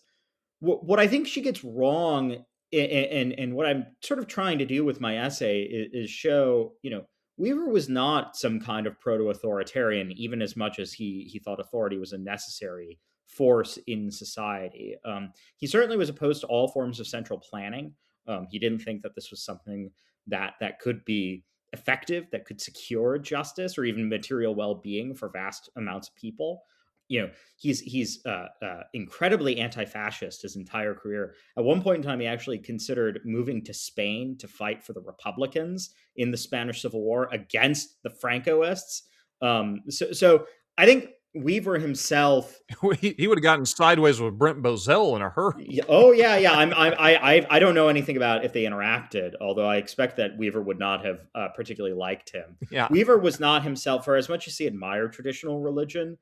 What I think she gets wrong, and what I'm sort of trying to do with my essay is show, Weaver was not some kind of proto-authoritarian, even as much as he thought authority was a necessary force in society. He certainly was opposed to all forms of central planning. He didn't think that this was something that could be effective, that could secure justice or even material well-being for vast amounts of people. He's incredibly anti-fascist his entire career. At one point in time, he actually considered moving to Spain to fight for the Republicans in the Spanish Civil War against the Francoists. So I think Weaver himself, he would have gotten sideways with Brent Bozell in a hurry. Oh yeah. I don't know anything about if they interacted, although I expect that Weaver would not have particularly liked him. Yeah. Weaver was not himself, for as much as he admired traditional religion,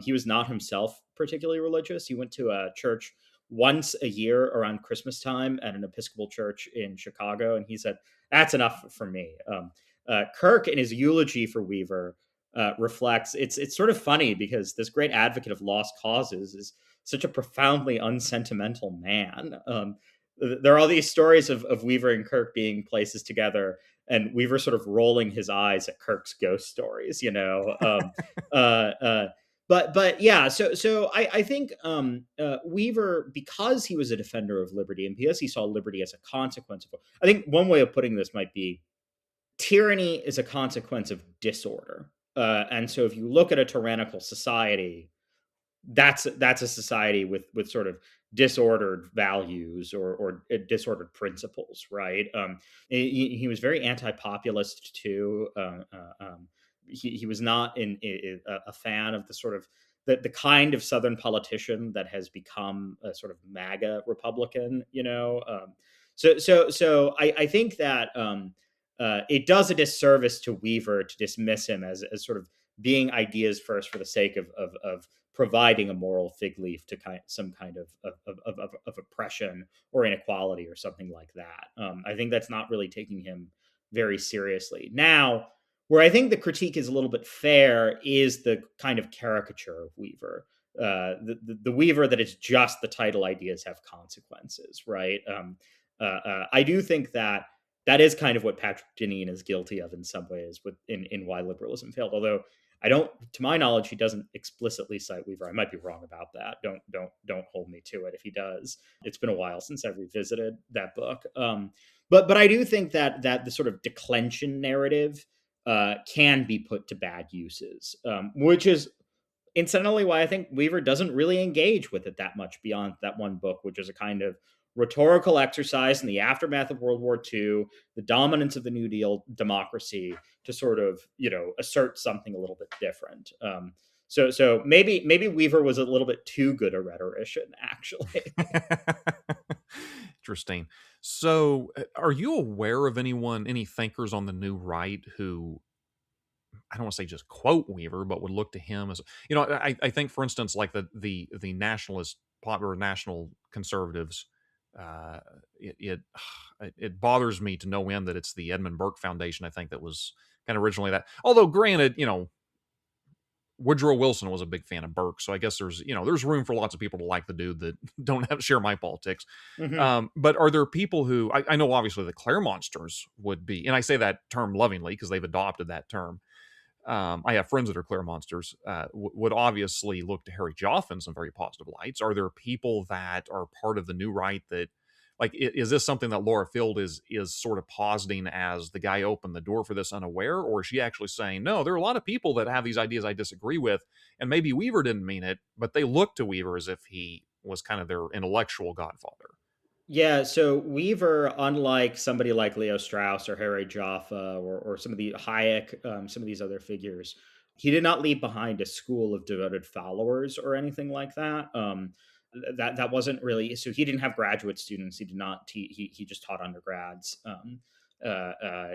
he was not himself particularly religious. He went to a church once a year around Christmas time at an Episcopal church in Chicago, and he said, "That's enough for me." Kirk, in his eulogy for Weaver, reflects it's sort of funny because this great advocate of lost causes is such a profoundly unsentimental man. There are all these stories of Weaver and Kirk being places together, and Weaver sort of rolling his eyes at Kirk's ghost stories, But yeah, so I think Weaver, because he was a defender of liberty and because he saw liberty as a consequence of, I think one way of putting this might be, tyranny is a consequence of disorder. And so if you look at a tyrannical society, that's a society with sort of disordered values or disordered principles, right? He was very anti-populist too. He was not a fan of the sort of the kind of Southern politician that has become a sort of MAGA Republican, So I think that it does a disservice to Weaver to dismiss him as sort of being ideas first for the sake of providing a moral fig leaf to some kind of oppression or inequality or something like that. I think that's not really taking him very seriously. Now, where I think the critique is a little bit fair is the kind of caricature of Weaver, the Weaver that is just the title ideas have consequences, right? I do think that that is kind of what Patrick Deneen is guilty of in some ways in Why Liberalism Failed. Although I don't, to my knowledge, he doesn't explicitly cite Weaver. I might be wrong about that. Don't hold me to it if he does. It's been a while since I've revisited that book. But I do think that the sort of declension narrative can be put to bad uses, which is incidentally why I think Weaver doesn't really engage with it that much beyond that one book, which is a kind of rhetorical exercise in the aftermath of World War II, the dominance of the New Deal democracy, to sort of, assert something a little bit different. So maybe Weaver was a little bit too good a rhetorician, actually. Interesting. So, are you aware of any thinkers on the new right who, I don't want to say just quote Weaver, but would look to him as, I think, for instance, like the nationalist, popular national conservatives, uh, it it bothers me to no end that it's the Edmund Burke Foundation, I think, that was kind of originally that. Although, granted, Woodrow Wilson was a big fan of Burke, so I guess there's room for lots of people to like the dude that don't share my politics. Mm-hmm. But are there people who I know obviously the Claremontsters would be, and I say that term lovingly because they've adopted that term. I have friends that are Claremontsters, would obviously look to Harry Joffe in some very positive lights. Are there people that are part of the new right that, like, is this something that Laura Field is sort of positing as the guy opened the door for this unaware, or is she actually saying, no, there are a lot of people that have these ideas I disagree with, and maybe Weaver didn't mean it, but they look to Weaver as if he was kind of their intellectual godfather? Yeah, so Weaver, unlike somebody like Leo Strauss or Harry Jaffa or some of the Hayek, some of these other figures, he did not leave behind a school of devoted followers or anything like that. That wasn't really, so. He didn't have graduate students. He did not. He just taught undergrads.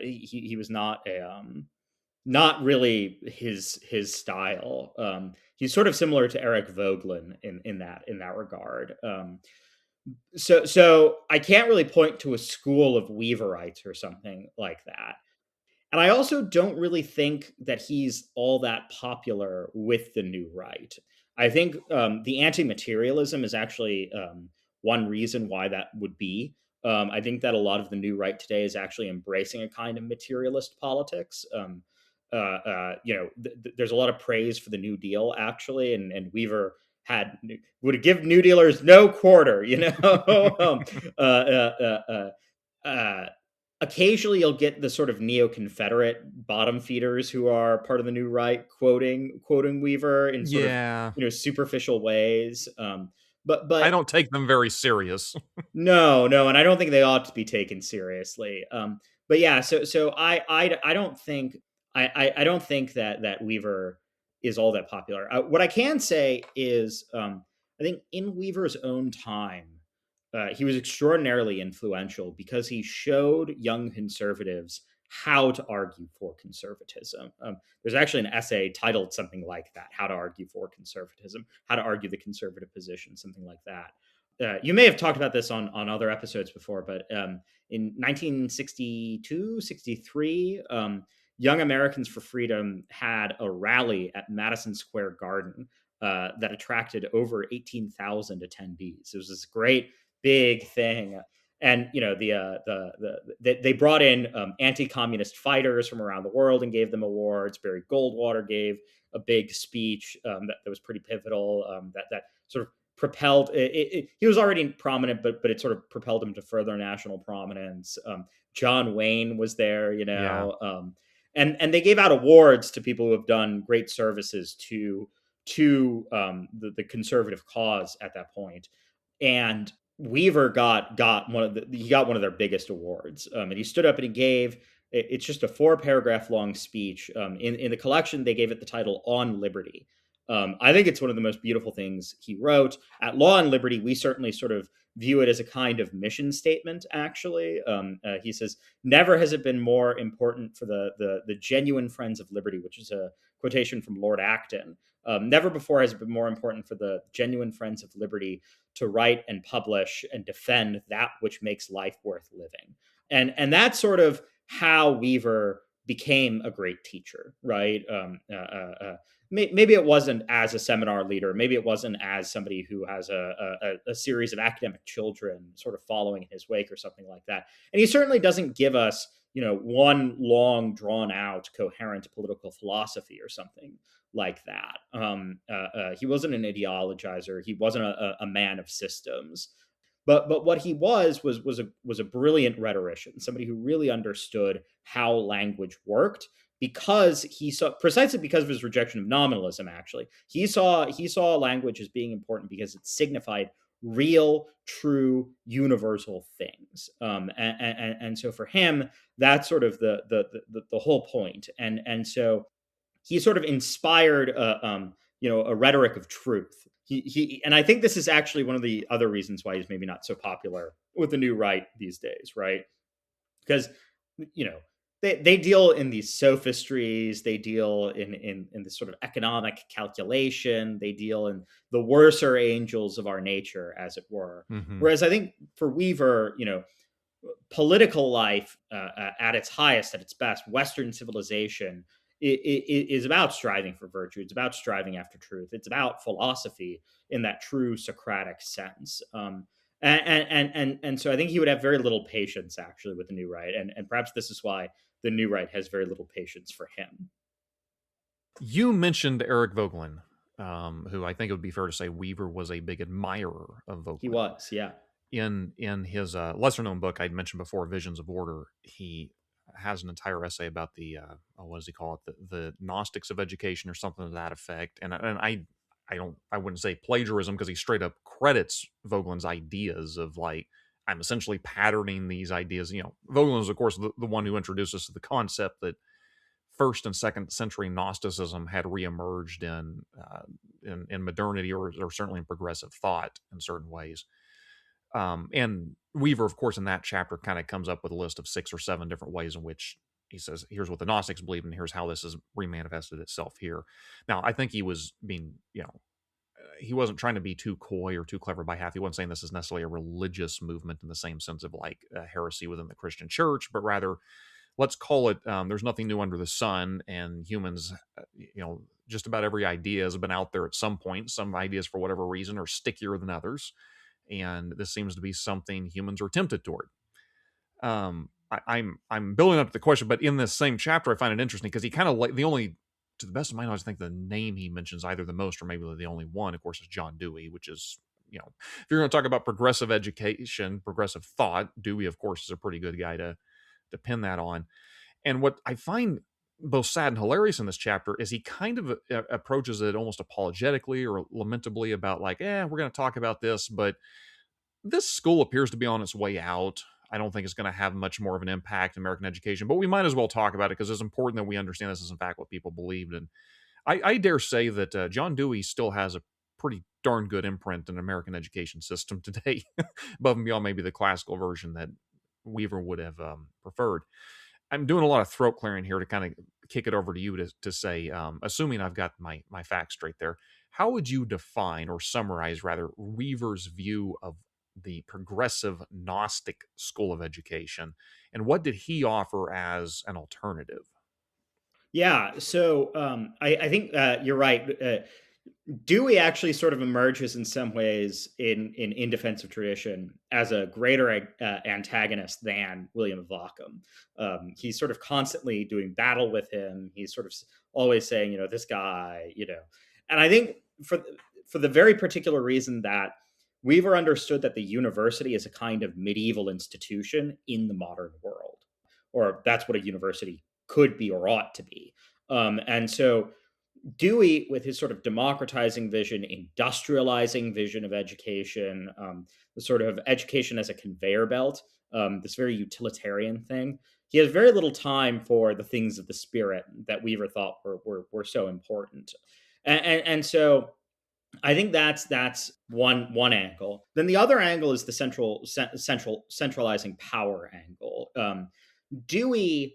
He was not really his style. He's sort of similar to Eric Voegelin in that regard. So I can't really point to a school of Weaverites or something like that. And I also don't really think that he's all that popular with the new right. I think the anti-materialism is actually one reason why that would be. I think that a lot of the new right today is actually embracing a kind of materialist politics. There's a lot of praise for the New Deal actually, and Weaver would give New Dealers no quarter. um, uh, uh, uh, Occasionally you'll get the sort of neo-Confederate bottom feeders who are part of the new right quoting Weaver in sort of Yeah, superficial ways. But I but don't take them very serious. no, and I don't think they ought to be taken seriously. But yeah, so I don't think I don't think that Weaver is all that popular. What I can say is I think in Weaver's own time, he was extraordinarily influential because he showed young conservatives how to argue for conservatism. There's actually an essay titled something like that: "How to Argue for Conservatism," "How to Argue the Conservative Position," something like that. You may have talked about this on other episodes before, but in 1962, 63, Young Americans for Freedom had a rally at Madison Square Garden that attracted over 18,000 attendees. It was this great big thing. And they brought in anti-communist fighters from around the world and gave them awards. Barry Goldwater gave a big speech that was pretty pivotal. That sort of propelled he was already prominent, but it sort of propelled him to further national prominence. John Wayne was there, Yeah. and they gave out awards to people who have done great services to the conservative cause at that point. And Weaver got one of their biggest awards, and he stood up and he gave. It's just a 4-paragraph long speech. In the collection, they gave it the title "On Liberty." I think it's one of the most beautiful things he wrote. At Law and Liberty, we certainly sort of view it as a kind of mission statement. Actually, he says, "Never has it been more important for the genuine friends of liberty," which is a quotation from Lord Acton. Never before has it been more important for the genuine friends of liberty to write and publish and defend that which makes life worth living. And that's sort of how Weaver became a great teacher, right? maybe it wasn't as a seminar leader, maybe it wasn't as somebody who has a series of academic children sort of following in his wake or something like that. And he certainly doesn't give us, one long, drawn out, coherent political philosophy or something like that. He wasn't an ideologizer. He wasn't a man of systems. But what he was a brilliant rhetorician, somebody who really understood how language worked, because he saw, precisely because of his rejection of nominalism. Actually, he saw language as being important because it signified real, true, universal things. And so for him, that's sort of the whole point. And so he sort of inspired a rhetoric of truth. And I think this is actually one of the other reasons why he's maybe not so popular with the new right these days, right? Because you know they deal in these sophistries, they deal in this sort of economic calculation, they deal in the worser angels of our nature, as it were. Hmm. Whereas I think for Weaver, political life at its highest, at its best, Western civilization is about striving for virtue. It's about striving after truth. It's about philosophy in that true Socratic sense. And so I think he would have very little patience actually with the new right, and perhaps this is why the new right has very little patience for him. You mentioned Eric Vogelin, who I think it would be fair to say Weaver was a big admirer of Vogelin. He was, yeah. In his lesser known book I'd mentioned before, Visions of Order, he has an entire essay about the what does he call it, the Gnostics of education or something to that effect. And I wouldn't say plagiarism, because he straight up credits Vogelin's ideas of like, I'm essentially patterning these ideas. Vogelin is of course the one who introduced us to the concept that first and second century Gnosticism had reemerged in modernity, or certainly in progressive thought in certain ways. And Weaver, of course, in that chapter kind of comes up with a list of 6 or 7 different ways in which he says, here's what the Gnostics believe, and here's how this has remanifested itself here. Now, I think he was being, he wasn't trying to be too coy or too clever by half. He wasn't saying this is necessarily a religious movement in the same sense of like a heresy within the Christian church, but rather, let's call it, there's nothing new under the sun, and humans, just about every idea has been out there at some point. Some ideas, for whatever reason, are stickier than others, and this seems to be something humans are tempted toward. I'm building up to the question, but in this same chapter, I find it interesting because he kind of like to the best of my knowledge, I think the name he mentions either the most or maybe the only one, of course, is John Dewey, which is, if you're going to talk about progressive education, progressive thought, Dewey, of course, is a pretty good guy to pin that on. And what I find both sad and hilarious in this chapter is he kind of approaches it almost apologetically or lamentably about like, we're going to talk about this, but this school appears to be on its way out. I don't think it's going to have much more of an impact in American education, but we might as well talk about it because it's important that we understand this is in fact what people believed. And I dare say that John Dewey still has a pretty darn good imprint in the American education system today, above and beyond maybe the classical version that Weaver would have preferred. I'm doing a lot of throat clearing here to kind of kick it over to you to say, assuming I've got my facts straight there, how would you define or summarize rather Weaver's view of the progressive Gnostic school of education, and what did he offer as an alternative? Yeah, so I think you're right. Dewey actually sort of emerges in some ways in defensive tradition as a greater antagonist than William of Ockham. He's sort of constantly doing battle with him. He's sort of always saying, this guy, and I think for the very particular reason that Weaver understood that the university is a kind of medieval institution in the modern world, or that's what a university could be or ought to be. And so Dewey, with his sort of democratizing vision, industrializing vision of education, the sort of education as a conveyor belt, this very utilitarian thing, he has very little time for the things of the spirit that Weaver thought were so important. And so I think that's one angle. Then the other angle is the centralizing power angle. Dewey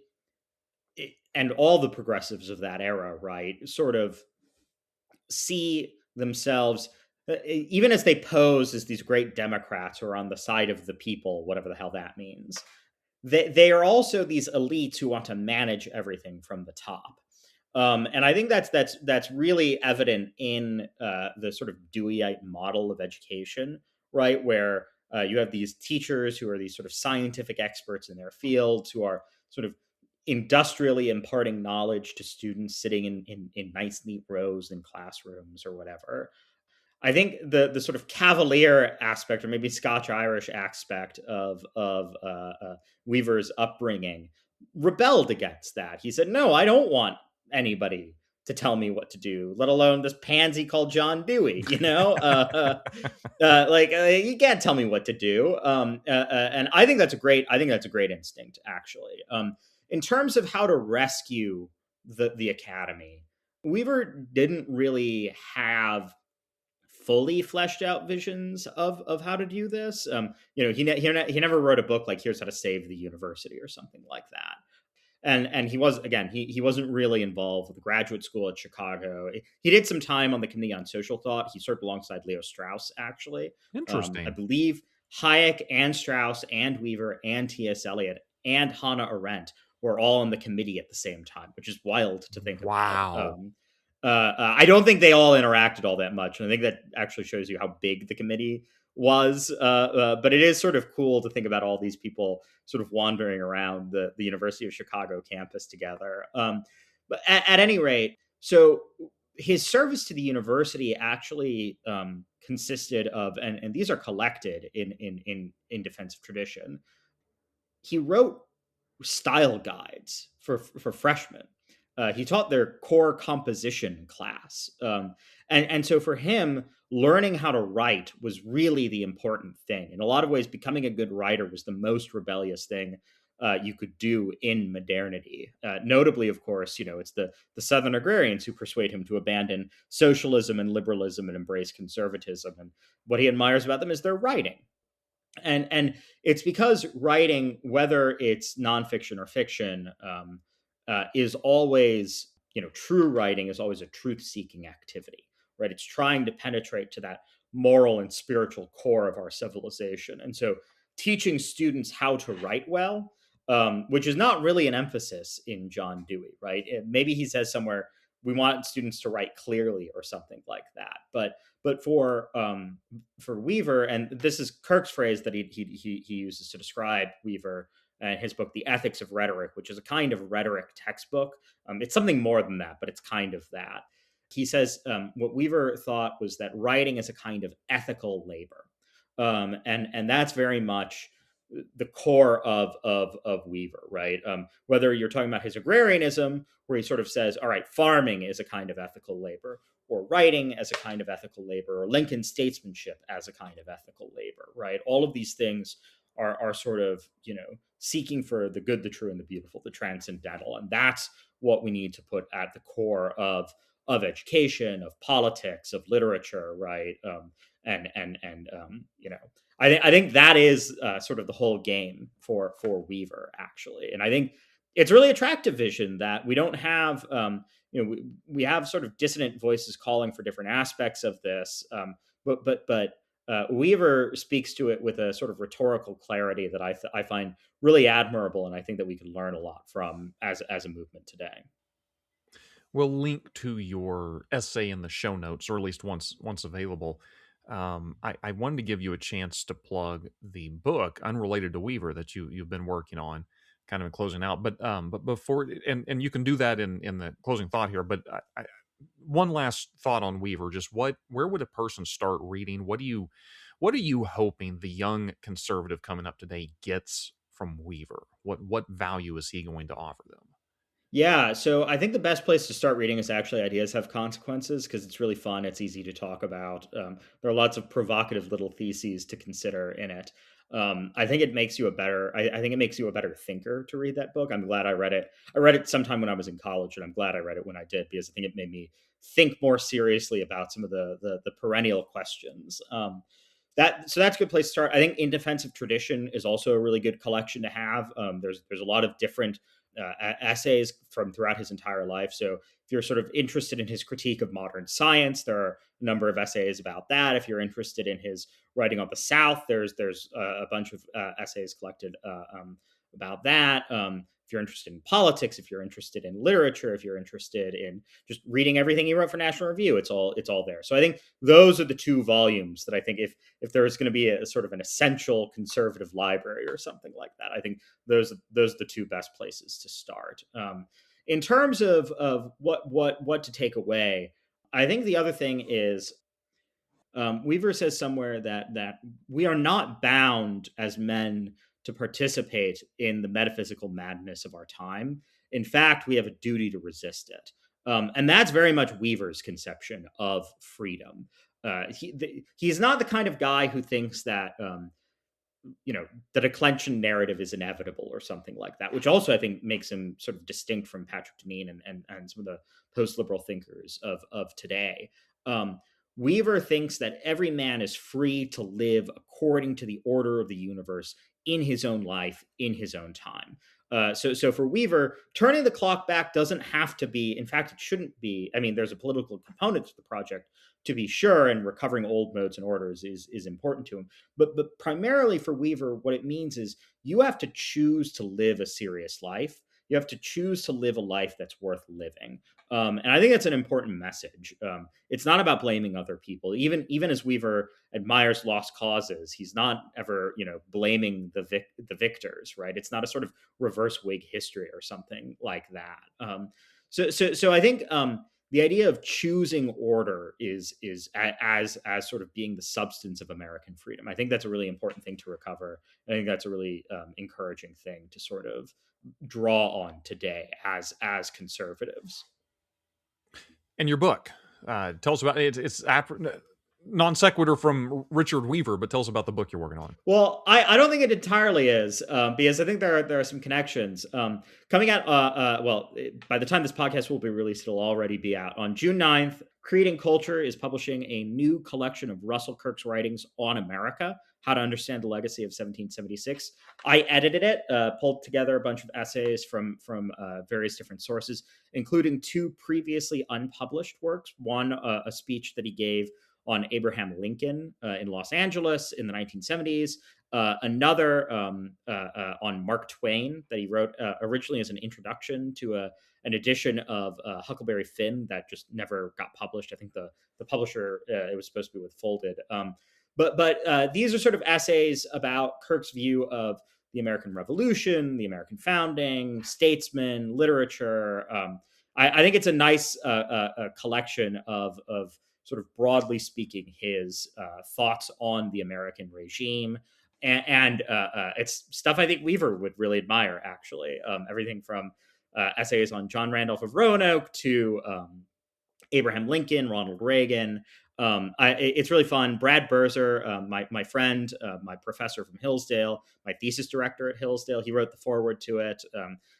and all the progressives of that era, right, sort of see themselves, even as they pose as these great Democrats who are on the side of the people, whatever the hell that means. They are also these elites who want to manage everything from the top. And I think that's really evident in the sort of Deweyite model of education, right? Where you have these teachers who are these sort of scientific experts in their fields who are sort of industrially imparting knowledge to students sitting in nice, neat rows in classrooms or whatever. I think the sort of cavalier aspect, or maybe Scotch Irish aspect of Weaver's upbringing, rebelled against that. He said, "No, I don't want anybody to tell me what to do, let alone this pansy called John Dewey." You can't tell me what to do. And I think that's a great. I think that's a great instinct, actually. In terms of how to rescue the academy, Weaver didn't really have fully fleshed out visions of how to do this. He never wrote a book like "Here's how to save the university" or something like that. And he was, again, he wasn't really involved with the graduate school at Chicago. He did some time on the Committee on Social Thought. He served alongside Leo Strauss, actually. I Interesting. believe Hayek and Strauss and Weaver and T.S. Eliot and Hannah Arendt were all on the committee at the same time, which is wild to think about. Wow. I don't think they all interacted all that much. And I think that actually shows you how big the committee was. But it is sort of cool to think about all these people sort of wandering around the University of Chicago campus together. But at any rate, so his service to the university actually consisted of, and these are collected in defensive tradition. He wrote style guides for freshmen. He taught their core composition class, and so for him, learning how to write was really the important thing. In a lot of ways, becoming a good writer was the most rebellious thing you could do in modernity. Notably, of course, it's the Southern agrarians who persuade him to abandon socialism and liberalism and embrace conservatism. And what he admires about them is their writing. And it's because writing, whether it's nonfiction or fiction, is always, true writing is always a truth-seeking activity, right? It's trying to penetrate to that moral and spiritual core of our civilization. And so teaching students how to write well, which is not really an emphasis in John Dewey, right? Maybe he says somewhere, we want students to write clearly or something like that. But for Weaver, and this is Kirk's phrase that he uses to describe Weaver and his book, The Ethics of Rhetoric, which is a kind of rhetoric textbook. It's something more than that, but it's kind of that. He says what Weaver thought was that writing is a kind of ethical labor. And that's very much the core of Weaver, right? Whether you're talking about his agrarianism, where he sort of says, all right, farming is a kind of ethical labor, or writing as a kind of ethical labor, or Lincoln statesmanship as a kind of ethical labor, right? All of these things are sort of, seeking for the good, the true, and the beautiful, the transcendental. And that's what we need to put at the core of education, of politics, of literature, right? I think that is sort of the whole game for Weaver, actually. And I think it's really attractive vision that we don't have, we have sort of dissonant voices calling for different aspects of this, but Weaver speaks to it with a sort of rhetorical clarity that I find really admirable, and I think that we can learn a lot from as a movement today. We'll link to your essay in the show notes, or at least once available. I wanted to give you a chance to plug the book unrelated to Weaver that you've been working on, kind of in closing out. But before, and you can do that in the closing thought here. But one last thought on Weaver: just where would a person start reading? What are you hoping the young conservative coming up today gets from Weaver? What value is he going to offer them? Yeah, so I think the best place to start reading is actually Ideas Have Consequences, because it's really fun. It's easy to talk about. There are lots of provocative little theses to consider in it. I think it makes you a better. I think it makes you a better thinker to read that book. I'm glad I read it. I read it sometime when I was in college, and I'm glad I read it when I did, because I think it made me think more seriously about some of the perennial questions. That's a good place to start. I think In Defense of Tradition is also a really good collection to have. There's a lot of different essays from throughout his entire life. So if you're sort of interested in his critique of modern science, there are a number of essays about that. If you're interested in his writing on the South, there's a bunch of essays collected about that. If you're interested in politics, if you're interested in literature, if you're interested in just reading everything he wrote for National Review, it's all there. So I think those are the 2 volumes that I think if there is going to be a sort of an essential conservative library or something like that, I think those are the 2 best places to start. In terms of what to take away, I think the other thing is Weaver says somewhere that we are not bound as men to participate in the metaphysical madness of our time. In fact, we have a duty to resist it. And that's very much Weaver's conception of freedom. He's not the kind of guy who thinks that, the declension narrative is inevitable or something like that, which also I think makes him sort of distinct from Patrick Deneen and some of the post-liberal thinkers of today. Weaver thinks that every man is free to live according to the order of the universe in his own life, in his own time. So for Weaver, turning the clock back doesn't have to be, in fact, it shouldn't be. I mean, there's a political component to the project, to be sure, and recovering old modes and orders is important to him. But primarily for Weaver, what it means is you have to choose to live a serious life. You have to choose to live a life that's worth living. And I think that's an important message. It's not about blaming other people. Even as Weaver admires lost causes, he's not ever, blaming the victors, right? It's not a sort of reverse Whig history or something like that. So I think the idea of choosing order is as sort of being the substance of American freedom. I think that's a really important thing to recover. I think that's a really encouraging thing to sort of draw on today as conservatives. And your book, tell us about it. It's non sequitur from Richard Weaver, but tell us about the book you're working on. Well, I don't think it entirely is, because I think there are some connections coming out. By the time this podcast will be released, it'll already be out. On June 9th, Creed and Culture is publishing a new collection of Russell Kirk's writings on America, How to Understand the Legacy of 1776. I edited it, pulled together a bunch of essays from various different sources, including 2 previously unpublished works. One, a speech that he gave on Abraham Lincoln in Los Angeles in the 1970s. Another on Mark Twain that he wrote originally as an introduction to an edition of Huckleberry Finn that just never got published. I think the publisher, it was supposed to be with Folded. But these are sort of essays about Kirk's view of the American Revolution, the American founding, statesmen, literature. I think it's a nice collection of sort of broadly speaking his thoughts on the American regime. And it's stuff I think Weaver would really admire, actually. Everything from essays on John Randolph of Roanoke to Abraham Lincoln, Ronald Reagan. It's really fun. Brad Berzer, my friend, my professor from Hillsdale, my thesis director at Hillsdale, he wrote the foreword to it.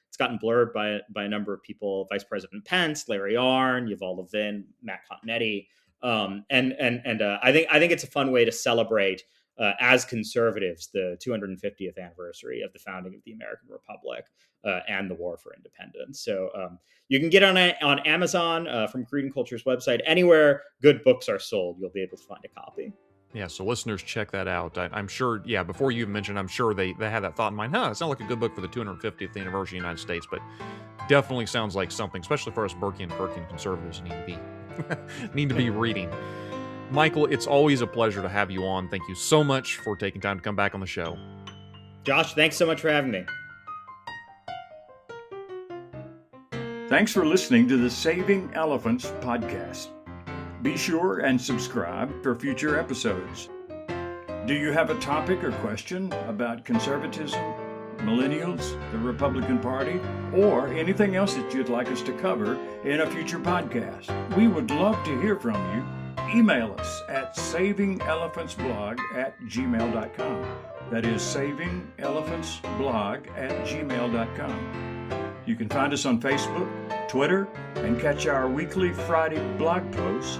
It's gotten blurred by a number of people: Vice President Pence, Larry Arnn, Yuval Levin, Matt Continetti. I think it's a fun way to celebrate as conservatives the 250th anniversary of the founding of the American Republic and the War for Independence. So you can get on Amazon from Creed and Culture's website. Anywhere good books are sold, you'll be able to find a copy. Yeah, so listeners, check that out. I'm sure, before you mentioned, I'm sure they had that thought in mind. It sounds like a good book for the 250th anniversary of the United States, but definitely sounds like something, especially for us Burkean conservatives, need to be reading. Michael, it's always a pleasure to have you on. Thank you so much for taking time to come back on the show. Josh, thanks so much for having me. Thanks for listening to the Saving Elephants podcast. Be sure and subscribe for future episodes. Do you have a topic or question about conservatism, millennials, the Republican Party, or anything else that you'd like us to cover in a future podcast? We would love to hear from you. Email us at savingelefantsblog@gmail.com. That is savingelefantsblog@gmail.com. You can find us on Facebook, Twitter, and catch our weekly Friday blog posts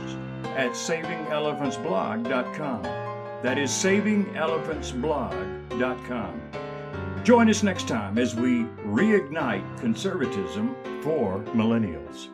at savingelefantsblog.com. That is savingelefantsblog.com. Join us next time as we reignite conservatism for millennials.